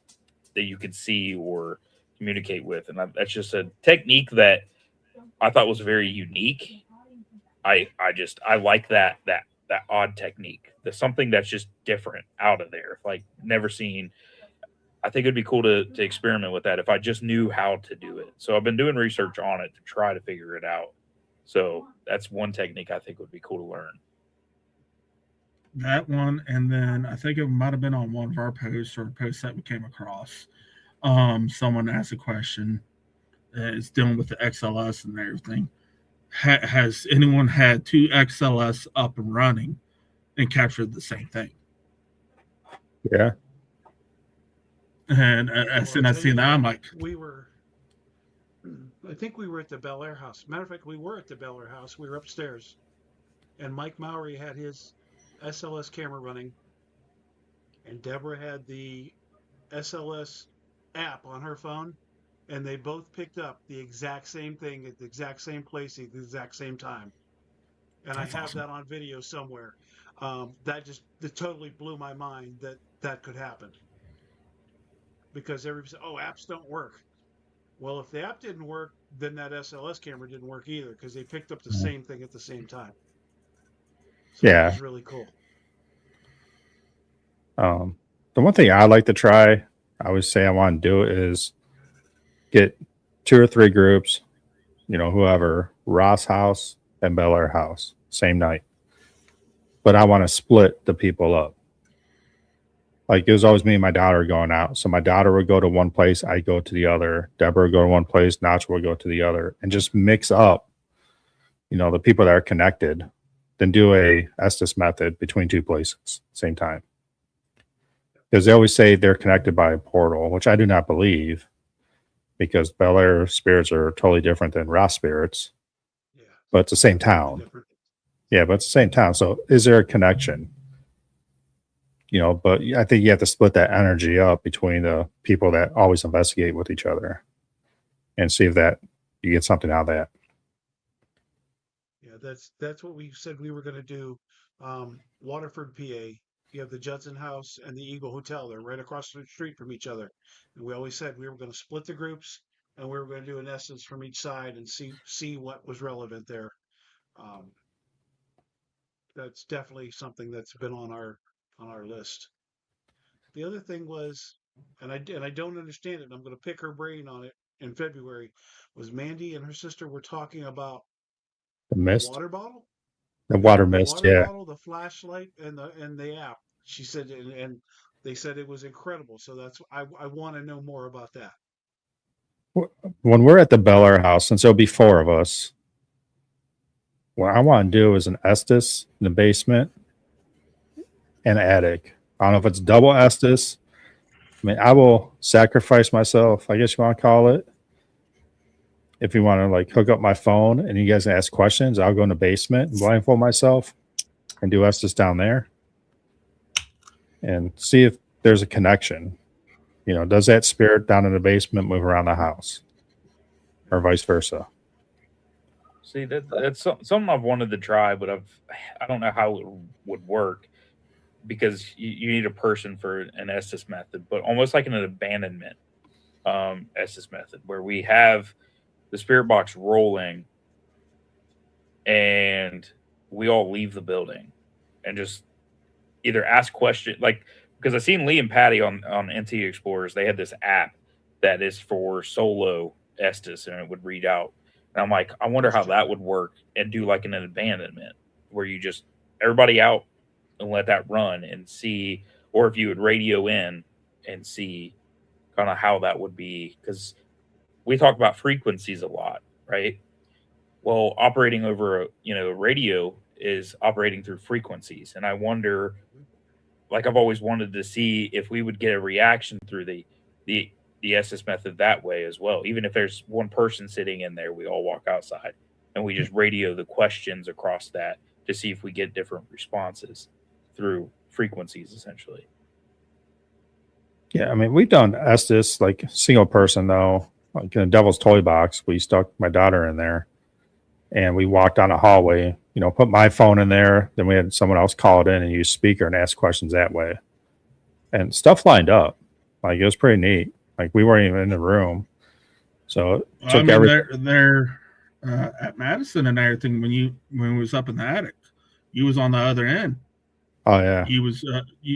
you can see or communicate with. And that's just a technique that I thought was very unique. I like that odd technique. There's something that's just different out of there. Like never seen. I think it'd be cool to experiment with that if I just knew how to do it. So I've been doing research on it to try to figure it out. So that's one technique I think would be cool to learn. that one, and then I think it might have been on one of our posts or posts that we came across. Someone asked a question. It's dealing with the XLS and everything. Has anyone had two XLS up and running and captured the same thing? Yeah. And as soon as I seen that, I'm like, I think we were at the Bel Air house. Matter of fact, we were at the Bel Air house. We were upstairs, and Mike Mowry had his SLS camera running, and Deborah had the SLS app on her phone, and they both picked up the exact same thing at the exact same place at the exact same time. And That's I have awesome. that on video somewhere. That totally blew my mind that could happen. Because everybody said, "Oh, apps don't work." Well, if the app didn't work, then that SLS camera didn't work either, because they picked up the same thing at the same time. So Yeah. that was really cool. The one thing I like to try, I always say I want to do, is get 2 or 3 groups, whoever, Ross house and Bel Air house, same night. But I want to split the people up. Like, it was always me and my daughter going out. So my daughter would go to one place, I'd go to the other. Deborah would go to one place, Nacho would go to the other, and just mix up, the people that are connected. Then do a Estes method between 2 places, same time. Because they always say they're connected by a portal, which I do not believe, because Bel Air spirits are totally different than Ross spirits. Yeah. But it's the same town. Yeah, but it's the same town. So is there a connection? But I think you have to split that energy up between the people that always investigate with each other and see if that you get something out of that. Yeah, that's what we said we were going to do. Waterford, PA. You have the Judson House and the Eagle Hotel. They're right across the street from each other. And we always said we were going to split the groups, and we were going to do an essence from each side and see what was relevant there. That's definitely something that's been on our list. The other thing was, and I don't understand it, and I'm going to pick her brain on it in February, was Mandy and her sister were talking about The the mist, water bottle. the water The mist, water yeah. bottle, the flashlight, and the app. She said, and they said it was incredible. So that's I want to know more about that. When we're at the Bel Air house, since there'll be 4 of us, what I want to do is an Estes in the basement and attic. I don't know if it's double Estes. I mean, I will sacrifice myself, I guess you want to call it. If you want to like hook up my phone and you guys ask questions, I'll go in the basement and blindfold myself and do Estes down there and see if there's a connection. Does that spirit down in the basement move around the house or vice versa? See, that's something I've wanted to try, but I don't know how it would work, because you need a person for an Estes method, but almost like an abandonment Estes method, where we have the spirit box rolling and we all leave the building and just either ask questions, like, because I seen Lee and Patty on NT Explorers, they had this app that is for solo Estes, and it would read out. And I'm like, I wonder how that would work, and do like an abandonment where you just everybody out and let that run and see, or if you would radio in and see kind of how that would be, because we talk about frequencies a lot, right? Well, operating over a radio is operating through frequencies, and I wonder, like, I've always wanted to see if we would get a reaction through the SS method that way as well. Even if there's one person sitting in there, we all walk outside and we just radio the questions across that to see if we get different responses through frequencies, essentially. Yeah, I mean, we've done Estes like single person though, like in a Devil's Toy Box. We stuck my daughter in there, and we walked down a hallway. Put my phone in there. Then we had someone else call it in and use speaker and ask questions that way, and stuff lined up. Like, it was pretty neat. Like, we weren't even in the room, so it took everything. They're at Madison and everything. When we was up in the attic, you was on the other end. Oh yeah, you was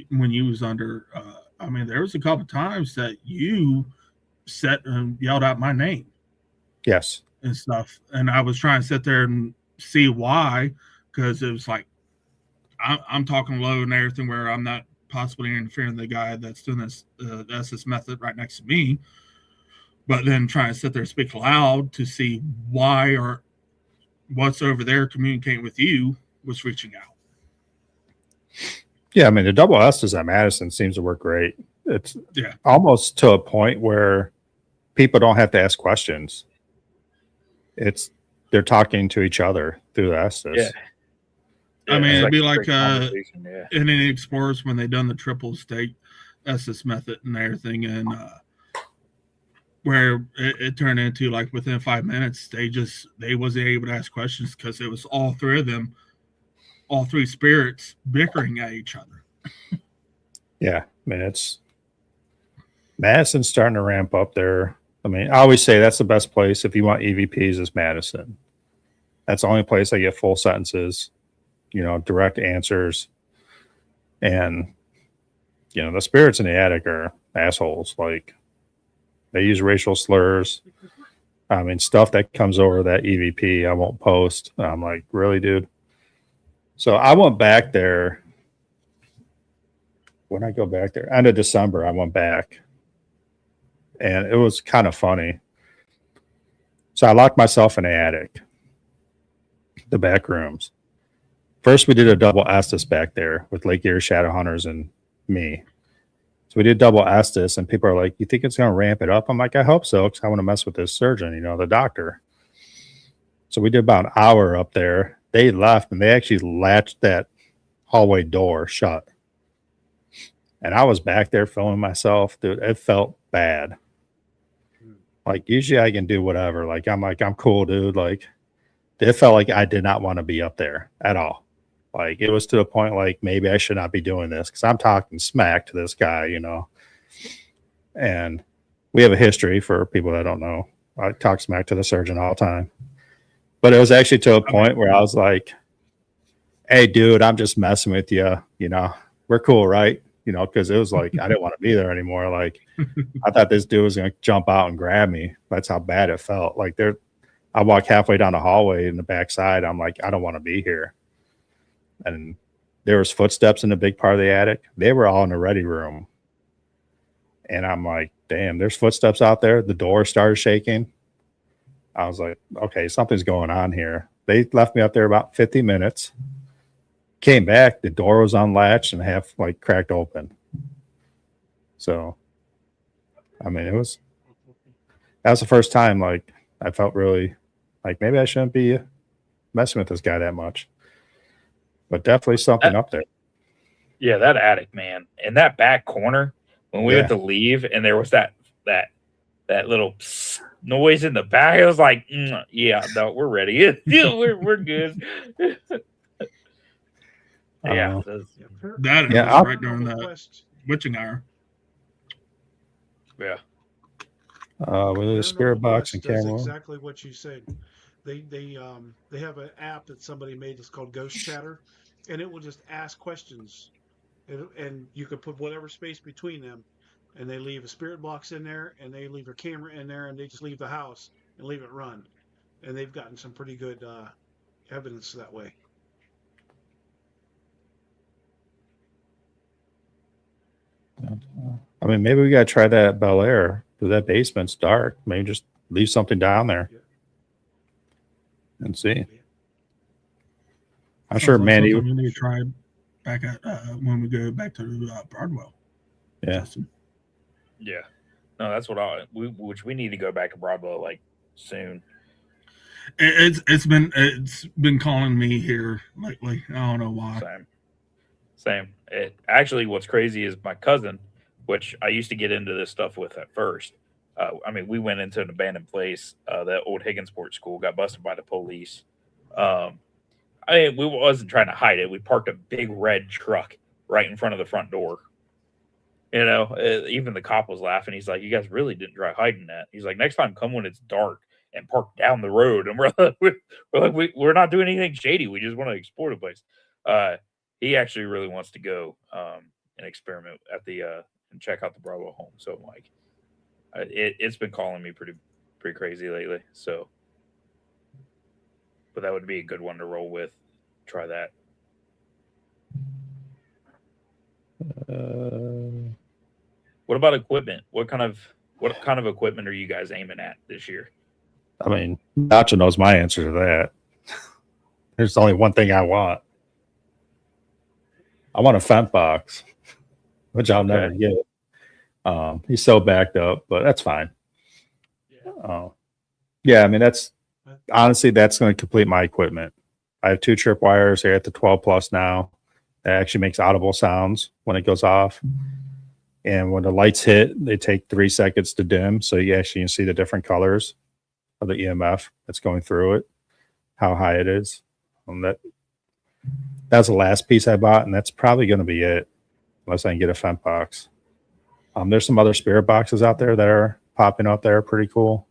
when you was under. I mean, there was a couple times that you sat and yelled out my name. Yes. And stuff, and I was trying to sit there and see why, because it was like I'm talking low and everything, where I'm not possibly interfering with the guy that's doing this method right next to me, but then trying to sit there and speak loud to see why or what's over there communicating with you was reaching out. Yeah, I mean the double Estes at Madison seems to work great. It's Yeah. almost to a point where people don't have to ask questions. They're talking to each other through the Estes. Yeah. I mean, it's it'd be a like great conversation, yeah. in any explorers when they done the triple state Estes method and everything, and where it turned into like within 5 minutes, they wasn't able to ask questions because it was all three of them, all three spirits bickering at each other. Yeah, I mean Madison's starting to ramp up there. I mean, I always say that's the best place if you want EVPs is Madison. That's the only place I get full sentences, direct answers. And, the spirits in the attic are assholes. Like, they use racial slurs. I mean, stuff that comes over that EVP, I won't post. I'm like, really, dude? So I went back there. When I go back there, end of December, I went back. And it was kind of funny. So I locked myself in the attic, the back rooms. First, we did a double Estes back there with Lake Erie Shadow Hunters and me. So we did double Estes, and people are like, you think it's going to ramp it up? I'm like, I hope so, because I want to mess with this surgeon, the doctor. So we did about an hour up there. They left, and they actually latched that hallway door shut. And I was back there filming myself. Dude, it felt bad. Like, usually I can do whatever. I'm cool, dude. Like, it felt like I did not want to be up there at all. Like, it was to the point, like, maybe I should not be doing this because I'm talking smack to this guy, And we have a history for people that don't know. I talk smack to the surgeon all the time. But it was actually to a point where I was like, hey, dude, I'm just messing with you. We're cool, right? Because it was like I didn't want to be there anymore. Like, I thought this dude was going to jump out and grab me. That's how bad it felt. Like, I walked halfway down the hallway in the backside. I'm like, I don't want to be here. And there was footsteps in the big part of the attic. They were all in the ready room. And I'm like, damn, there's footsteps out there. The door started shaking. I was like, okay, something's going on here. They left me up there about 50 minutes. Came back, the door was unlatched and half like cracked open. So, I mean, that was the first time like I felt really like maybe I shouldn't be messing with this guy that much. But definitely something up there. Yeah, that attic, man. And that back corner, when we went to leave and there was that little noise in the back, I was like, yeah, no, we're ready. we're good. Yeah. That was right during the witching hour. Yeah. With a spirit box and camera. That's exactly what you said. They have an app that somebody made that's called Ghost Chatter, and it will just ask questions, and you can put whatever space between them, and they leave a spirit box in there, and they leave a camera in there, and they just leave the house and leave it run, and they've gotten some pretty good evidence that way. I mean, maybe we got to try that at Bel Air because that basement's dark. Maybe just leave something down there and see. I'm sure Mandy. We need to try back at when we go back to Broadwell. Yeah. Yeah. No, that's what which we need to go back to Broadwell like soon. It's been calling me here lately. I don't know why. Same. Actually, what's crazy is my cousin, which I used to get into this stuff with at first. I mean, we went into an abandoned place, that old Higginsport school, got busted by the police. I mean, we wasn't trying to hide it. We parked a big red truck right in front of the front door. Even the cop was laughing. He's like, "You guys really didn't try hiding that." He's like, "Next time, come when it's dark and park down the road." And we're not doing anything shady. We just want to explore the place. He actually really wants to go and experiment at the and check out the Bravo home. So I'm like, it's been calling me pretty crazy lately. So, but that would be a good one to roll with. Try that. What about equipment? What kind of equipment are you guys aiming at this year? I mean, Nacho knows my answer to that. There's only one thing I want. I want a fent box, which I'll never get. He's so backed up, but that's fine. Yeah, I mean, that's honestly, that's going to complete my equipment. I have 2 tripwires here at the 12 plus now. That actually makes audible sounds when it goes off. And when the lights hit, they take 3 seconds to dim. So you actually can see the different colors of the EMF that's going through it, how high it is. That's the last piece I bought, and that's probably going to be it, unless I can get a fent box. There's some other spirit boxes out there that are popping up there, pretty cool.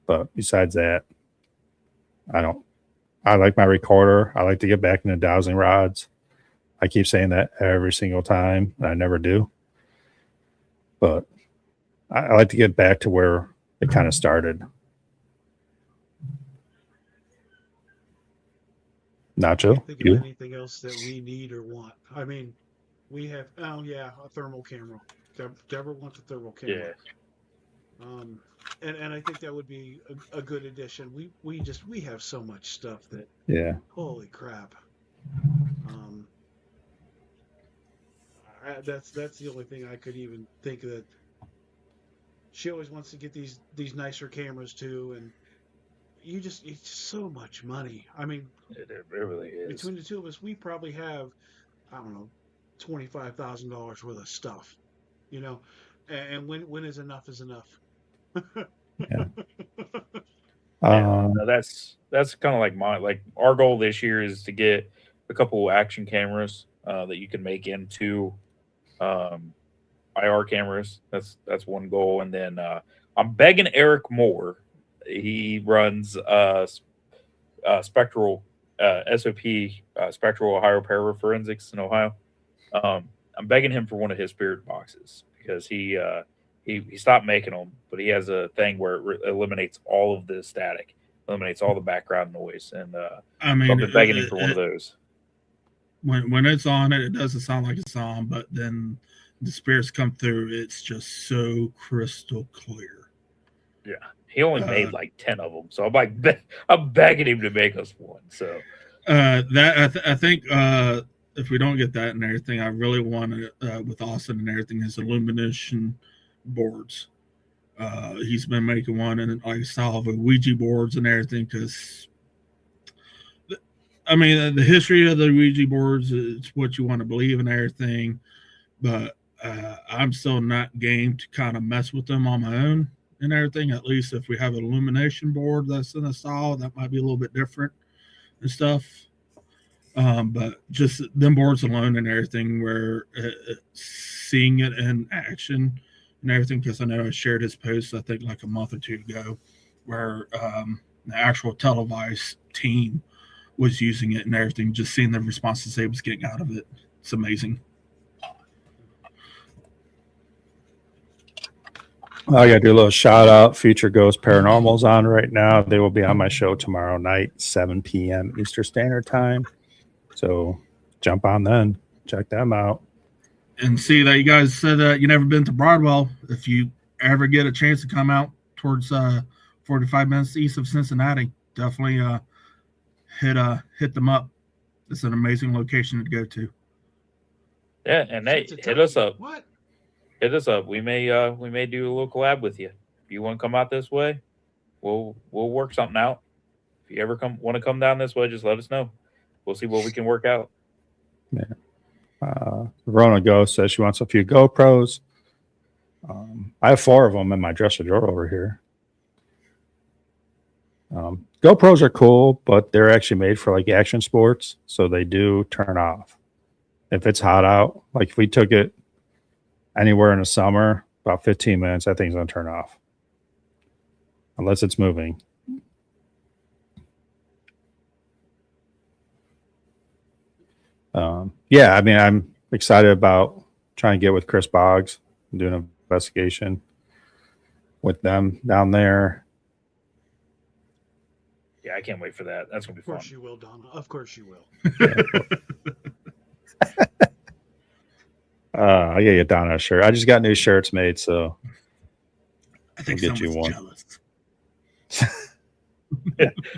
But besides that, I like my recorder. I like to get back into dowsing rods. I keep saying that every single time, and I never do. But I like to get back to where it kind of started. Nacho, Think you? of anything else that we need or want. I mean, we have a thermal camera. Deborah wants a thermal camera. Yeah. And I think that would be a good addition. We have so much stuff that holy crap. That's the only thing I could even think that she always wants to get these nicer cameras too, and it's just so much money. I mean, It really is. between the two of us, we probably have, I don't know, $25,000 worth of stuff, you know. And when is enough is enough. Yeah. No, that's kind of like our goal this year is to get a couple action cameras that you can make into IR cameras. That's one goal, and then I'm begging Eric Moore. He runs Spectral SOP Spectral Ohio Paranormal Forensics in Ohio. I'm begging him for one of his spirit boxes because he stopped making them, but he has a thing where it eliminates all of the static, eliminates all the background noise, and I mean, so I've been begging him for one of those. When it's on, it doesn't sound like it's on, but then the spirits come through. It's just so crystal clear. Yeah, he only made like 10 of them, so I'm like, I'm begging him to make us one. So I think if we don't get that and everything, I really want to with Austin and everything his illumination boards. He's been making one and like style of Ouija boards and everything because. I mean, the history of the Ouija boards is what you want to believe and everything, but I'm still not game to kind of mess with them on my own and everything. At least if we have an illumination board that's in a style, that might be a little bit different and stuff. But just them boards alone and everything, where seeing it in action and everything, because I know I shared his post, I think like a month or two ago, where the actual televised team was using it and everything, just seeing the responses they was getting out of it. It's amazing. I got to do a little shout out. Future Ghost Paranormal's on right now. They will be on my show tomorrow night, 7 p.m. Eastern Standard Time. So jump on then. Check them out. And see that you guys said that you never been to Broadwell. If you ever get a chance to come out towards 45 minutes east of Cincinnati, definitely hit them up. It's an amazing location to go to. yeah, and hey, hit us up. What? Hit us up. We may do a little collab with you. If you want to come out this way, we'll work something out. If you ever want to come down this way, just let us know. We'll see what we can work out. Yeah. Verona Ghost says she wants a few GoPros. I have 4 of them in my dresser drawer over here. GoPros are cool, but they're actually made for like action sports, so they do turn off if it's hot out. Like if we took it anywhere in the summer, about 15 minutes, that thing's gonna turn off unless it's moving. Yeah, I mean, I'm excited about trying to get with Chris Boggs and doing an investigation with them down there. Yeah, I can't wait for that. That's gonna be Of fun. course you will, Donna. Of course you will. I gotta get down on a shirt. I just got new shirts made, so I think We'll get you someone's one. jealous.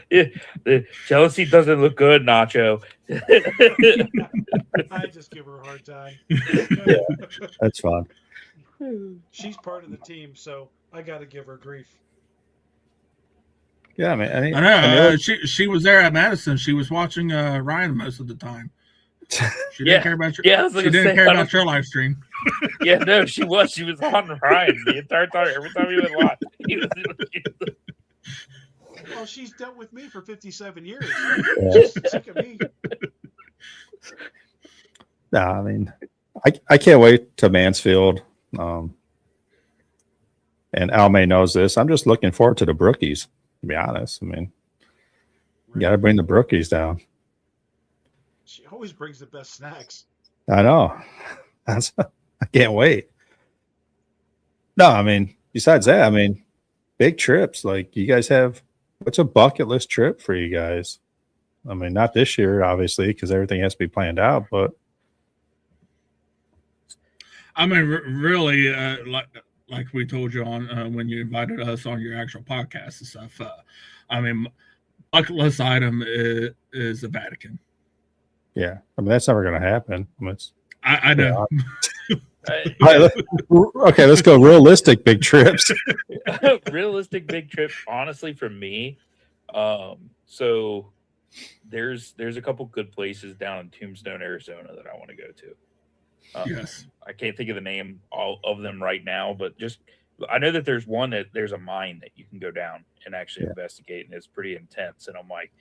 Yeah, the jealousy doesn't look good, Nacho. I just give her a hard time. that's fun. She's part of the team, so I got to give her grief. Yeah, man. I know. She was there at Madison. She was watching Ryan most of the time. She didn't care about your. Yeah, I was She gonna didn't say, care I about don't- your live stream. Yeah, no, she was. She was on Ryan the entire time. Every time he went live, he was. Well, she's dealt with me for 57 years. Yeah. She's sick of me. No, I mean, I can't wait to Mansfield. And Al May knows this. I'm just looking forward to the Brookies, to be honest. I mean, you got to bring the Brookies down. She always brings the best snacks. I know. I can't wait. No, I mean, besides that, I mean, big trips. Like, you guys have, what's a bucket list trip for you guys? I mean, not this year, obviously, because everything has to be planned out, but I mean, really, like we told you on when you invited us on your actual podcast and stuff. I mean, bucket list item is the Vatican. yeah, I mean, that's never going to happen. I mean, I know. all right, okay, let's go realistic big trips. Realistic big trip, honestly, for me. So there's a couple good places down in Tombstone, Arizona that I want to go to. Yes. I can't think of the name all of them right now, but just I know that there's one that there's a mine that you can go down and actually investigate, and it's pretty intense. And I'm like,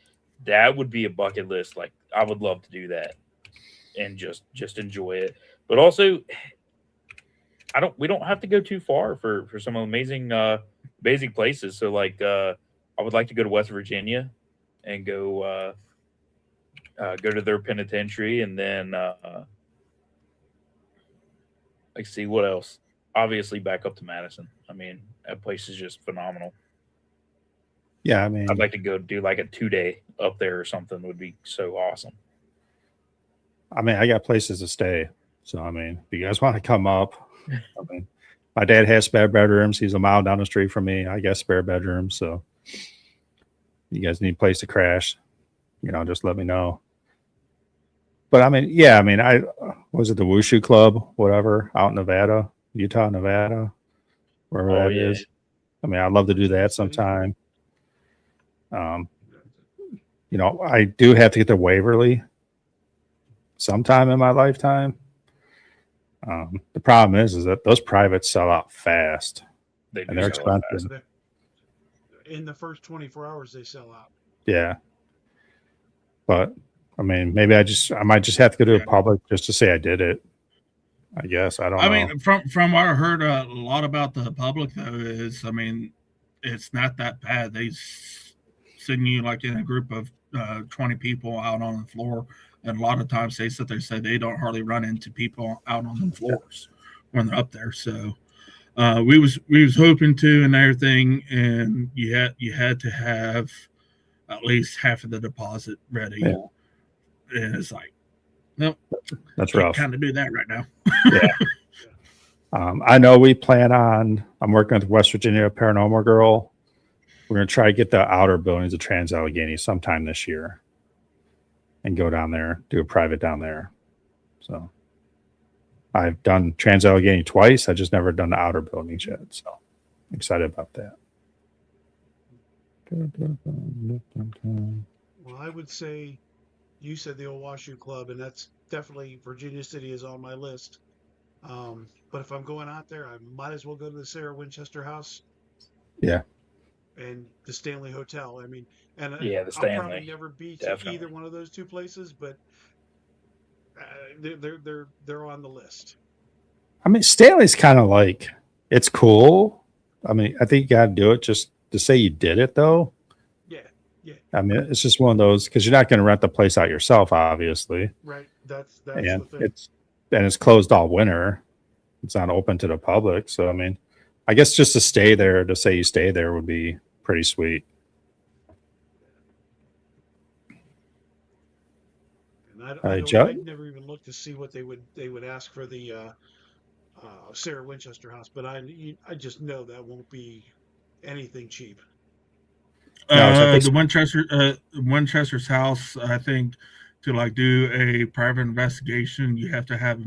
that would be a bucket list. Like, I would love to do that and just enjoy it. But also, we don't have to go too far for some amazing places. So like I would like to go to West Virginia and go to their penitentiary, and then like see what else. Obviously back up to Madison. I mean, that place is just phenomenal. Yeah, I mean, I'd like to go do like a 2-day up there or something. Would be so awesome. I got places to stay. So, I mean, if you guys want to come up, I mean, my dad has spare bedrooms. He's a mile down the street from me. I got spare bedrooms. So, you guys need a place to crash, just let me know. But I mean, yeah, I mean, was it the Wushu Club, whatever, out in Nevada, Utah, Nevada, wherever that is. I mean, I'd love to do that sometime. I do have to get to Waverly sometime in my lifetime. The problem is that those privates sell out fast. And they're expensive. In the first 24 hours, they sell out. Yeah. But I mean, maybe I might just have to go to a public just to say I did it. I guess. I don't know. I mean, from what I heard a lot about the public, though, is, I mean, it's not that bad. They send you like in a group of 20 people out on the floor. And a lot of times they sit there and say they don't hardly run into people out on the floors when they're up there. So we was hoping to and everything, and you had to have at least half of the deposit ready. Yeah. And it's like, nope, that's rough. Kind of do that right now. Yeah. I know we plan on. I'm working with West Virginia Paranormal Girl. We're going to try to get the outer buildings of Trans-Allegheny sometime this year, and go down there, do a private down there. So I've done Trans-Allegheny twice. I just never done the outer buildings yet. So I'm excited about that. Well, I would say you said the old Washoe Club, and that's definitely Virginia City is on my list. But if I'm going out there, I might as well go to the Sarah Winchester House. Yeah. And the Stanley Hotel. I mean, and the Stanley. I'll probably never be to either one of those two places, but they're on the list. I mean, Stanley's kind of like, it's cool. I mean, I think you got to do it just to say you did it, though. Yeah. I mean, it's just one of those, because you're not going to rent the place out yourself, obviously. Right. That's and the thing. It's closed all winter. It's not open to the public. So, I mean, I guess just to stay there, to say you stay there would be pretty sweet. And I'd never even looked to see what they would ask for the Sarah Winchester house, but I just know that won't be anything cheap. No, so The Winchester's house, I think, to like do a private investigation, you have to have.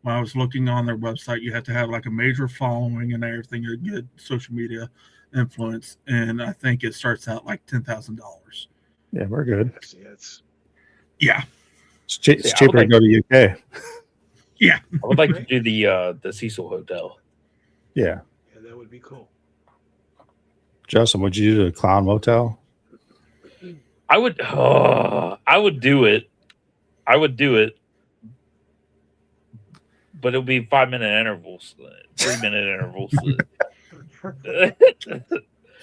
When I was looking on their website, you have to have like a major following and everything, a good social media influence, and I think it starts out like $10,000. yeah, we're good. See, it's Yeah, It's See, I would cheaper to like, go to UK. yeah. I would like to Right? do the Cecil Hotel. Yeah. yeah, that would be cool. Justin, would you do the Clown Motel? I would do it. I would do it, but it'll be 5-minute intervals, 3-minute intervals.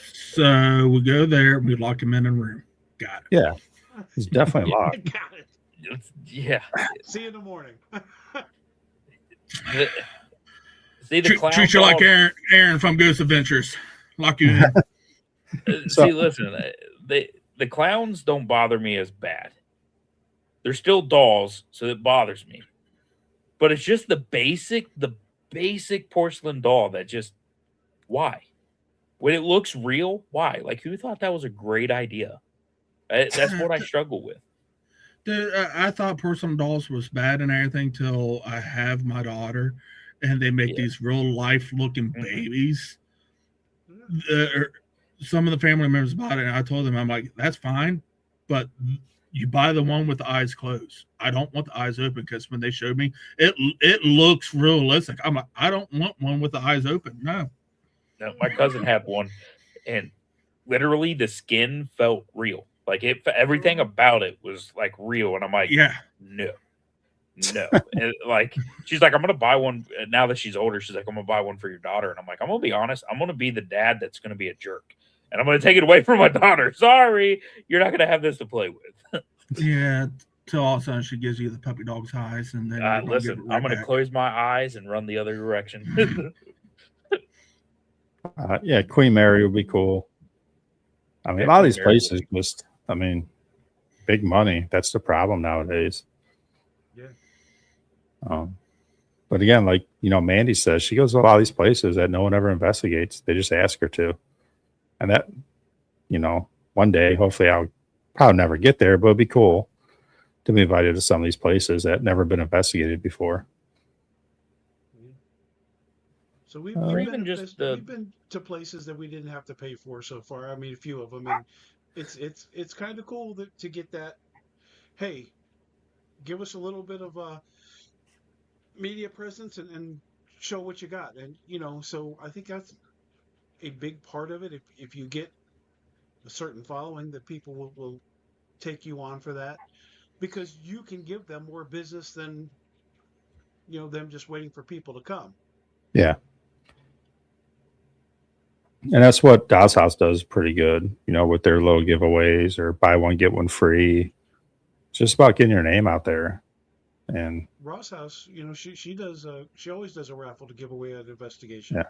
So we go there, we lock him in a room. Got it. Yeah, it's definitely locked. Got it. Yeah. See you in the morning. See the clown. Treat you like Aaron from Ghost Adventures. Lock you in. So- See, listen, the clowns don't bother me as bad. They're still dolls, so it bothers me. But it's just the basic porcelain doll that just why? When it looks real, why? Like, who thought that was a great idea? That's what I struggle with. Dude, I thought porcelain dolls was bad and everything till I have my daughter, and they make Yeah. these real life looking Mhm. babies. Some of the family members bought it, and I told them, I'm like, that's fine, but you buy the one with the eyes closed. I don't want the eyes open, because when they showed me, it looks realistic. I'm like, I don't want one with the eyes open. No. No, my cousin had one, and literally the skin felt real. Like everything about it was like real, and I'm like, Yeah. no. And like, she's like, I'm gonna buy one now that she's older. She's like, I'm gonna buy one for your daughter, and I'm like, I'm gonna be honest, I'm gonna be the dad that's gonna be a jerk, and I'm gonna take it away from my daughter. Sorry, you're not gonna have this to play with. Yeah. Till all of a sudden she gives you the puppy dog's eyes, and then you're gonna give Listen, it right I'm gonna back. close my eyes and run the other direction. Yeah, Queen Mary would be cool. I mean, Yeah, a lot of Queen these Mary. places just, I mean, big money. That's the problem nowadays. Yeah. But again, like, Mandy says, she goes to a lot of these places that no one ever investigates. They just ask her to. And that, one day, hopefully I'll probably never get there, but it'd be cool to be invited to some of these places that never been investigated before. So we've even been just we've been to places that we didn't have to pay for so far. I mean, a few of them, and it's kind of cool to get that. Hey, give us a little bit of a media presence and show what you got, and so I think that's a big part of it. If you get a certain following, that people will take you on for that, because you can give them more business than them just waiting for people to come. Yeah. And that's what Doss House does pretty good, with their little giveaways or buy one, get one free. It's just about getting your name out there. And Ross House, she does. She always does a raffle to give away an investigation. Yeah.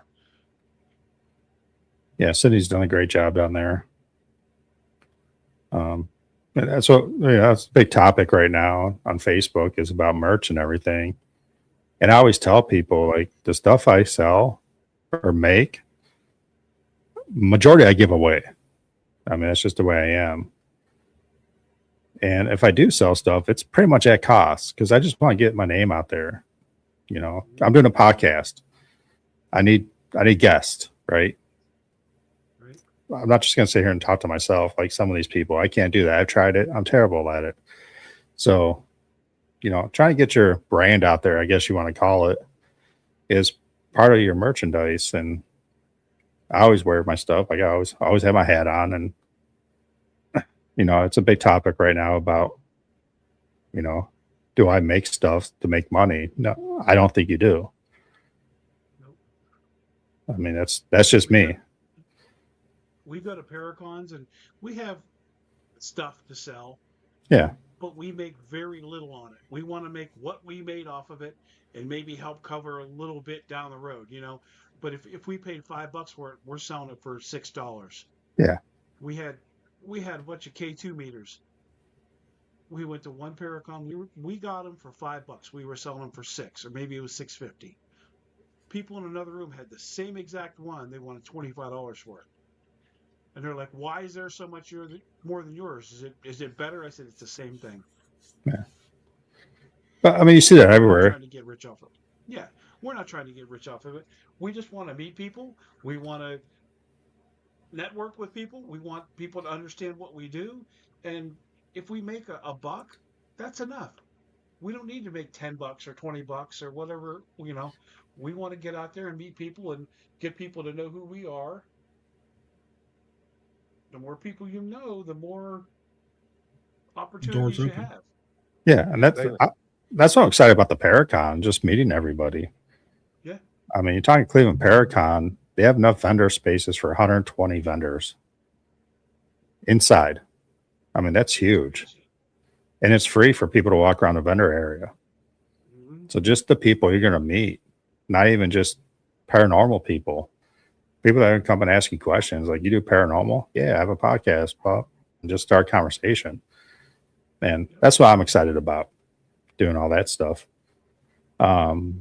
Yeah, Cindy's done a great job down there. And that's that's a big topic right now on Facebook, is about merch and everything. And I always tell people, like, the stuff I sell or make, majority I give away. I mean, that's just the way I am. And if I do sell stuff, it's pretty much at cost, because I just want to get my name out there. I'm doing a podcast. I need guests, right? I'm not just going to sit here and talk to myself like some of these people. I can't do that. I've tried it. I'm terrible at it. So, trying to get your brand out there, I guess you want to call it, is part of your merchandise. And I always wear my stuff. Like, I always have my hat on, and it's a big topic right now about, do I make stuff to make money? No, I don't think you do. Nope. I mean, that's just me. We go to Paracons and we have stuff to sell. Yeah. But we make very little on it. We want to make what we made off of it and maybe help cover a little bit down the road, But if we paid $5 for it, we're selling it for $6. Yeah. We had a bunch of K2 meters. We went to one Paracon. We got them for $5. We were selling them for $6, or maybe it was $6.50. People in another room had the same exact one. They wanted $25 for it. And they're like, "Why is there so much more than yours? Is it better?" I said, "It's the same thing." Yeah. But I mean, you see that We're not everywhere. trying to get rich off of it. Yeah, we're not trying to get rich off of it. We just want to meet people. We want to network with people. We want people to understand what we do. And if we make a buck, that's enough. We don't need to make $10 or $20 or whatever, We want to get out there and meet people and get people to know who we are. The more people you know, the more opportunities you open. have. Yeah, and that's what I'm excited about the Paracon, just meeting everybody. Yeah. I mean, you're talking Cleveland Paracon, they have enough vendor spaces for 120 vendors inside. I mean, that's huge. And it's free for people to walk around the vendor area. Mm-hmm. So just the people you're going to meet, not even just paranormal people that come and ask you questions like, "You do paranormal?" "Yeah, I have a podcast, Bob." And just start conversation. And that's what I'm excited about, doing all that stuff. The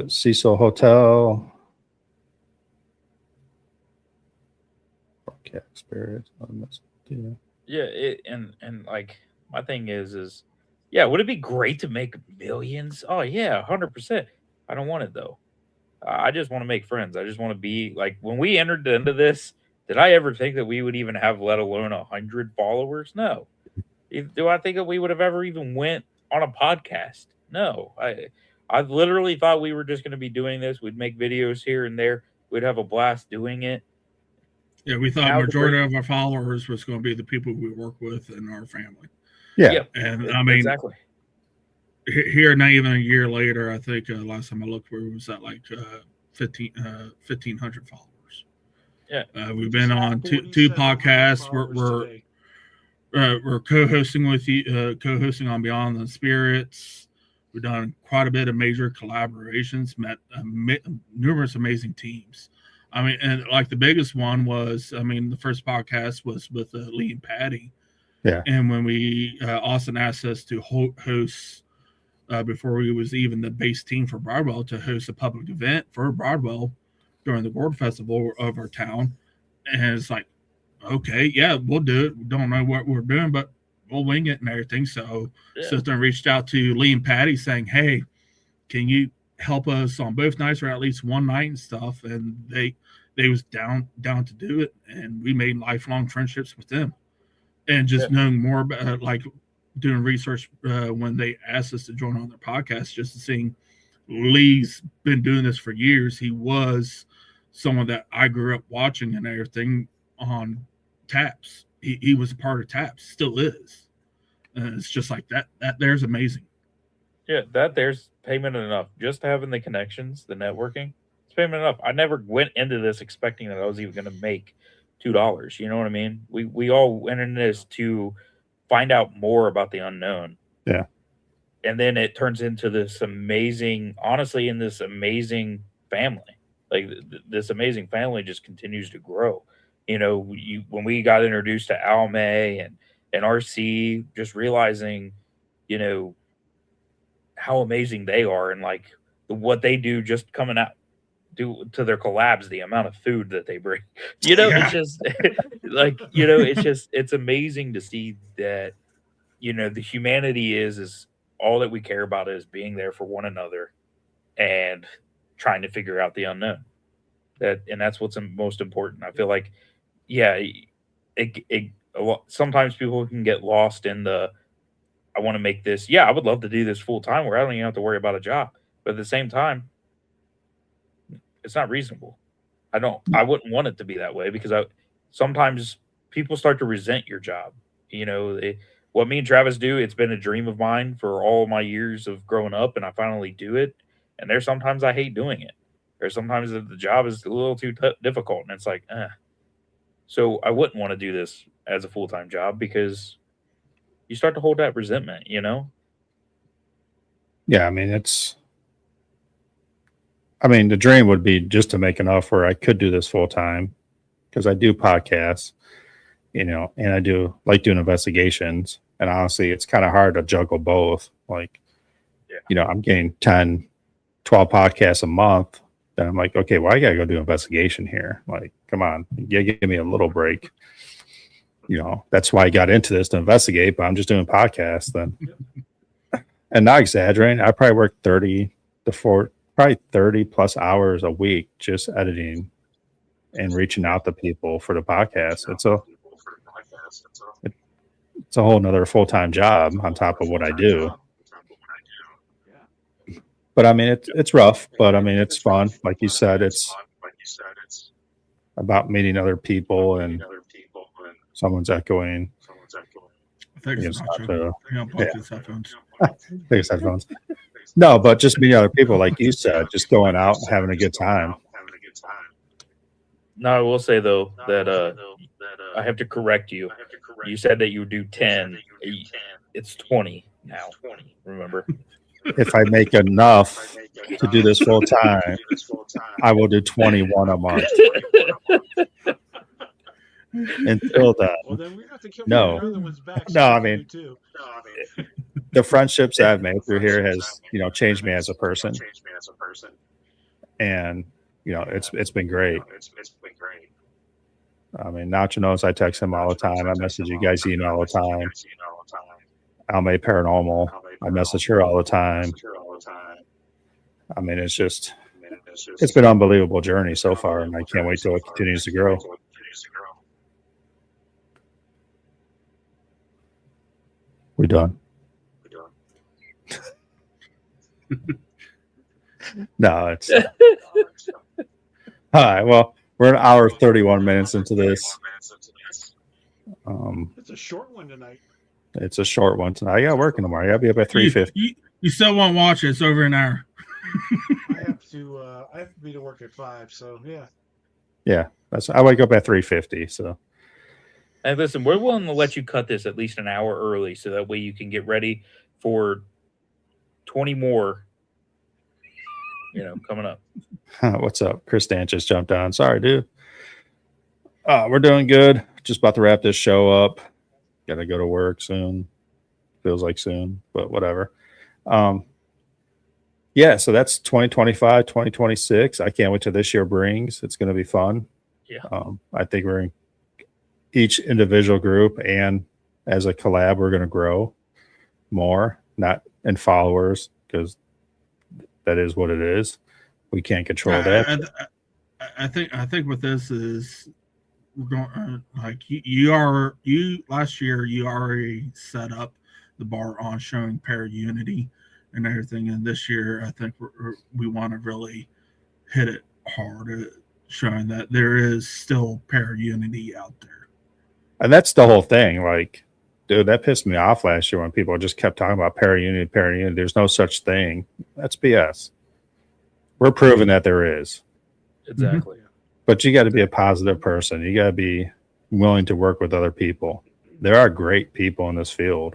Cecil Hotel. Podcast spirits. And like my thing is yeah, would it be great to make millions? Oh yeah, 100%. I don't want it though. I just want to make friends. I just want to be like, when we entered into this, did I ever think that we would even have, let alone 100 followers? No. Do I think that we would have ever even went on a podcast? No. I literally thought we were just going to be doing this. We'd make videos here and there. We'd have a blast doing it. Yeah, we thought Now the majority of our followers was going to be the people we work with and our family. Yeah. And I mean, exactly. Here, not even a year later, I think last time I looked, we was at like 1,500 followers. Yeah. We've been on two podcasts. We're co-hosting with you, co-hosting on Beyond the Spirits. We've done quite a bit of major collaborations, met numerous amazing teams. I mean, and like the biggest one was, the first podcast was with Lee and Patty. Yeah. And when Austin asked us to host, before we was even the base team for Broadwell, to host a public event for Broadwell during the Gourd Festival of our town. And it's like, okay, yeah, we'll do it. We don't know what we're doing, but we'll wing it and everything. So Sister reached out to Lee and Patty saying, "Hey, can you help us on both nights or at least one night and stuff?" And they was down to do it. And we made lifelong friendships with them. And just knowing more about, like, doing research when they asked us to join on their podcast, just to seeing Lee's been doing this for years. He was someone that I grew up watching and everything on Taps. He was a part of Taps, still is. And it's just like that there's amazing. Yeah, that there's payment enough. Just having the connections, the networking, it's payment enough. I never went into this expecting that I was even going to make $2. You know what I mean? We all went into this to find out more about the unknown. Yeah. And then it turns into this amazing, honestly, in this amazing family. Like this amazing family just continues to grow. You know, when we got introduced to Alme and RC, just realizing, you know, how amazing they are and like what they do, just coming out to their collabs, the amount of food that they bring, it's just like, it's amazing to see that, the humanity is all that we care about is being there for one another and trying to figure out the unknown. And that's what's most important. I feel like, sometimes people can get lost in the, I want to make this. Yeah, I would love to do this full time where I don't even have to worry about a job. But at the same time, it's not reasonable. I wouldn't want it to be that way because sometimes people start to resent your job. What me and Travis do, it's been a dream of mine for all my years of growing up, and I finally do it. And there's sometimes I hate doing it. There's sometimes the job is a little too difficult, and it's like, So I wouldn't want to do this as a full-time job because you start to hold that resentment, Yeah, I mean, the dream would be just to make enough where I could do this full time because I do podcasts, and I do like doing investigations. And honestly, it's kind of hard to juggle both. Like, I'm getting 10, 12 podcasts a month, then I'm like, okay, well, I got to go do investigation here. Like, come on, give me a little break. That's why I got into this, to investigate, but I'm just doing podcasts then. And not exaggerating, I probably work 30 plus hours a week just editing and reaching out to people for the podcast. It's a whole nother full-time job on top of what I do. But I mean, it's rough, but I mean, it's fun. Like you said, it's about meeting other people, and someone's echoing. Thanks, It's not, Nacho. Unplug his headphones. Biggest headphones. No, but just meeting other people, like you said, just going out and having a good time. No, I will say though that I have to correct you. You said that you would do 10. It's 20 now. Remember? If I make enough to do this full time, I will do 21 a month. Until then, Well, then we have to kill No. the other one's back. No, I we can mean- do too. the friendships I've made through here has, changed me as a person. And, it's been great. I mean, Nacho knows I text him all the time. I message you guys email all the time. Alma Paranormal, I message her all the time. I mean, it's been an unbelievable journey so far, and I can't wait till it continues to grow. We done? No, it's all right. Well, we're an hour 31 minutes into this. It's a short one tonight. It's a short one tonight. I got work in the morning. I'll be up at 3:50. You still won't watch it. It's over an hour. I have to be to work at 5. So yeah. Yeah, I wake up at 3:50. So Hey, listen, we're willing to let you cut this at least an hour early, so that way you can get ready for 20 more. Coming up. what's up? Chris Dan just jumped on. Sorry, dude. We're doing good. Just about to wrap this show up. Got to go to work soon. Feels like soon, but whatever. Yeah, so that's 2025, 2026. I can't wait till this year brings. It's going to be fun. Yeah. I think we're in each individual group, and as a collab, we're going to grow more, not in followers, because that is what it is. We can't control that. I think with this is we're going like you last year you already set up the bar on showing pair unity and everything, and this year I think we want to really hit it hard at showing that there is still pair unity out there. And that's the whole thing. Like, dude, that pissed me off last year when people just kept talking about para-unity. There's no such thing. That's BS. We're proving that there is. Exactly. But you got to be a positive person. You got to be willing to work with other people. There are great people in this field.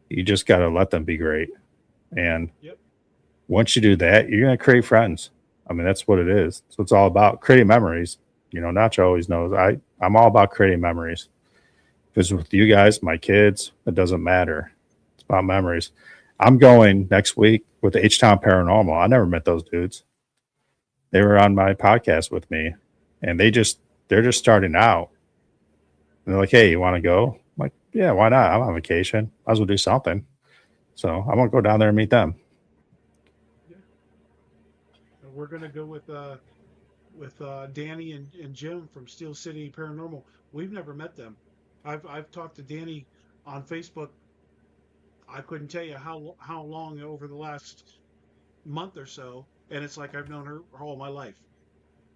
You just got to let them be great. And once you do that, you're going to create friends. I mean, that's what it is. So it's all about creating memories. Nacho always knows I'm all about creating memories. If it's with you guys, my kids, it doesn't matter. It's about memories. I'm going next week with the H-Town Paranormal. I never met those dudes. They were on my podcast with me, and they're just starting out. And they're like, "Hey, you want to go?" I'm like, "Yeah, why not? I'm on vacation. Might as well do something." So I'm gonna go down there and meet them. And we're gonna go with Danny and Jim from Steel City Paranormal. We've never met them. I've talked to Danny on Facebook. I couldn't tell you how long over the last month or so, and it's like I've known her all my life.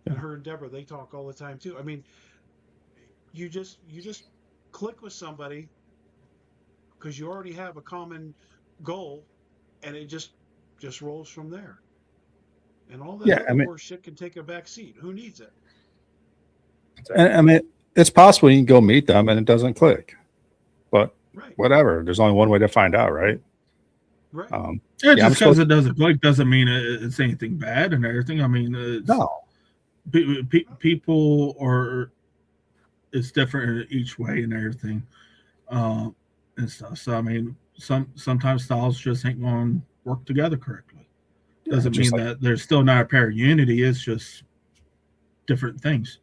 And her and Deborah, they talk all the time too. I mean, you just click with somebody because you already have a common goal, and it just rolls from there. And all that other horse shit can take a back seat. Who needs it? And I mean, it's possible you can go meet them and it doesn't click, but whatever. There's only one way to find out, right? Right. Just because it doesn't click doesn't mean it's anything bad and everything. I mean, no. People are it's different in each way and everything, and stuff. So I mean, sometimes styles just ain't going work together correctly. Doesn't just mean that there's still not a pair of unity. It's just different things.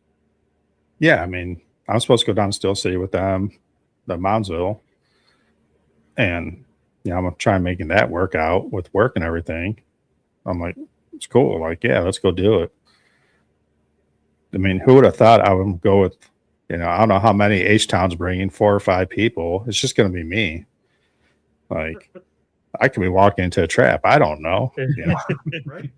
Yeah, I mean, I'm supposed to go down to Steel City with them, the Moundsville, and I'm gonna try making that work out with work and everything. I'm like, it's cool. Like, yeah, let's go do it. I mean, who would have thought I would go with, I don't know how many H-Town's bringing, 4 or 5 people. It's just gonna be me. Like, I could be walking into a trap. I don't know. Right?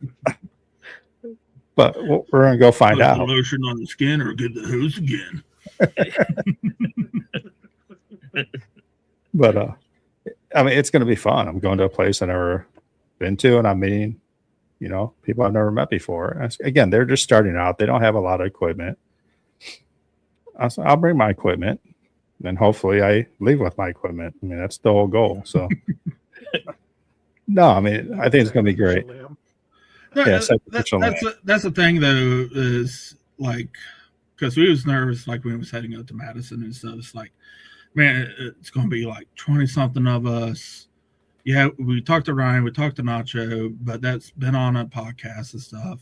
But we're gonna go find Put the out. lotion on the skin or get the hose again. But I mean, it's gonna be fun. I'm going to a place I've never been to, and I'm meeting, people I've never met before. And again, they're just starting out. They don't have a lot of equipment. I'll bring my equipment, and hopefully I leave with my equipment. I mean, that's the whole goal. So, no, I mean, I think it's gonna be great. No, Yeah, that's the thing though, is like, because we was nervous like when we was heading up to Madison and stuff. It's like, man, it's going to be like 20 something of us. Yeah, we talked to Ryan, we talked to Nacho, but that's been on a podcast and stuff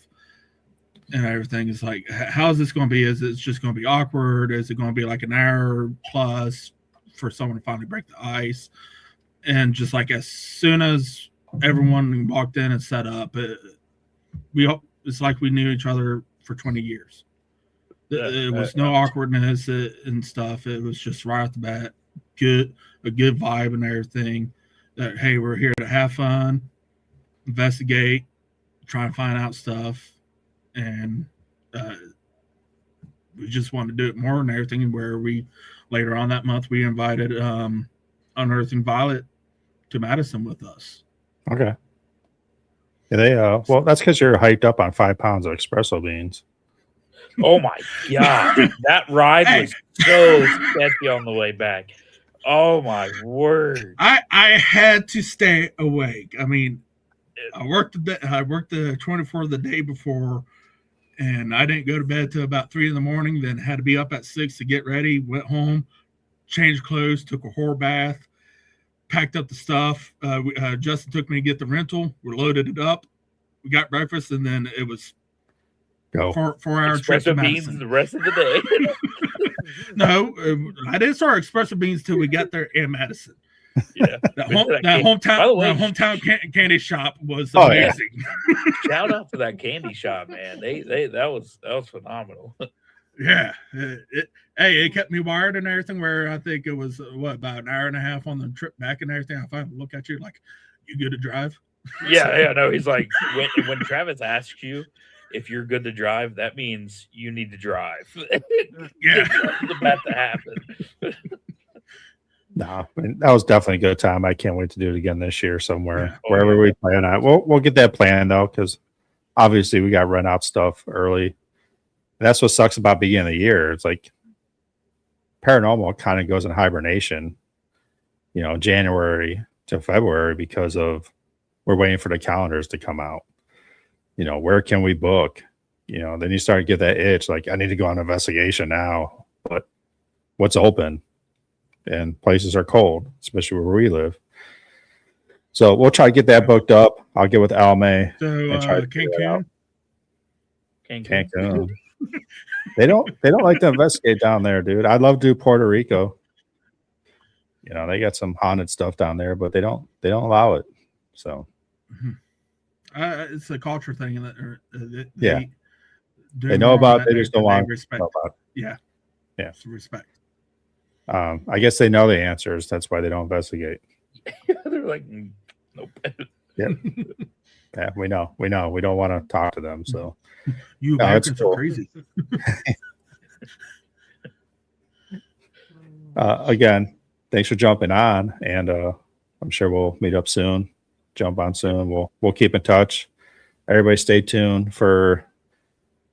and everything. Is like, how is this going to be? Is it just going to be awkward? Is it going to be like an hour plus for someone to finally break the ice? And just like as soon as everyone walked in and set up, it's like we knew each other for 20 years. It was no awkwardness and stuff. It was just right off the bat, a good vibe and everything. That, hey, we're here to have fun, investigate, try and find out stuff, and we just wanted to do it more and everything. Where we later on that month we invited Unearthing Violet to Madison with us. Okay. Yeah, well, that's because you're hyped up on 5 pounds of espresso beans. Oh my god, that ride was so sketchy on the way back. Oh my word! I had to stay awake. I mean, I worked the 24 the day before, and I didn't go to bed till about 3 in the morning. Then had to be up at 6 to get ready. Went home, changed clothes, took a whore bath, packed up the stuff. Justin took me to get the rental. We loaded it up. We got breakfast, and then it was Go 4-hour trip to beans Madison. the rest of the day. No, I didn't start espresso beans till we got there in Madison. Yeah, That hometown candy shop was amazing. Yeah. Shout out to that candy shop, man. They that was phenomenal. Yeah, it kept me wired and everything. Where I think it was about an hour and a half on the trip back and everything. I finally look at you like, you good to drive? Yeah. No, he's like, when Travis asks you if you're good to drive, that means you need to drive. Yeah, it's about to happen. No, I mean, that was definitely a good time. I can't wait to do it again this year somewhere, Yeah. wherever we plan at. We'll get that plan though, because obviously we got to rent out stuff early. And that's what sucks about beginning of the year. It's like paranormal kind of goes in hibernation, January to February, because of we're waiting for the calendars to come out. Where can we book? Then you start to get that itch, like I need to go on investigation now, but what's open? And places are cold, especially where we live. So we'll try to get that booked up. I'll get with Alme. so and try to figure it out. Cancun. They don't like to investigate down there, dude. I'd love to do Puerto Rico. They got some haunted stuff down there, but they don't allow it. So it's a culture thing that Yeah. they know about it, that they just don't want to respect. know about it. Yeah, Yeah. some respect. I guess they know the answers. That's why they don't investigate. They're like, nope. Yeah, we know. We don't want to talk to them. So You No, it's Americans cool. are crazy. Again, thanks for jumping on, and I'm sure we'll meet up soon. Jump on soon. We'll keep in touch. Everybody, stay tuned for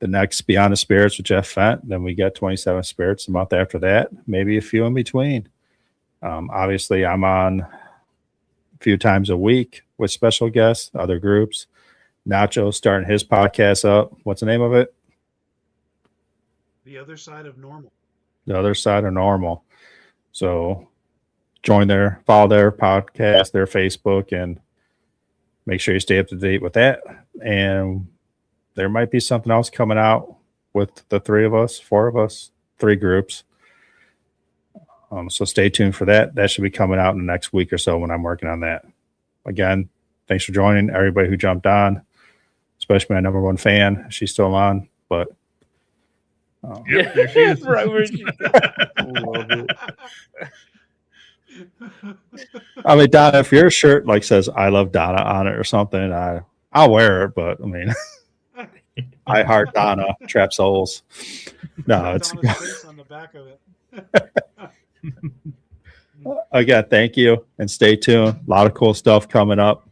the next Beyond the Spirits with Jeff Fent. Then we get 27 Spirits a month after that, maybe a few in between. Obviously, I'm on a few times a week with special guests, other groups. Nacho starting his podcast up. What's the name of it? The Other Side of Normal. The Other Side of Normal. So follow their podcast, their Facebook, and make sure you stay up to date with that. And there might be something else coming out with the four of us, 3 groups. So stay tuned for that. That should be coming out in the next week or so when I'm working on that. Again, thanks for joining everybody who jumped on, especially my number 1 fan. She's still on, but Yep, there she is. Right where she- love it. I mean, Donna, if your shirt like says "I love Donna" on it or something, I'll wear it. But I mean, I heart Donna, Trap Souls. No, it's Donna's face on the back of it. again, thank you and stay tuned. A lot of cool stuff coming up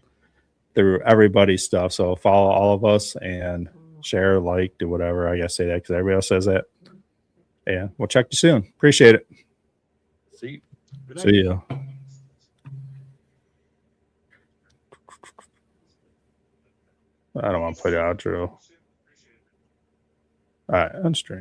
through everybody's stuff. So follow all of us and share, like, do whatever. I guess say that because everybody else says that. Yeah, we'll check you soon. Appreciate it. See. Good night. See you. I don't want to put it out, Drew. All right, unstring.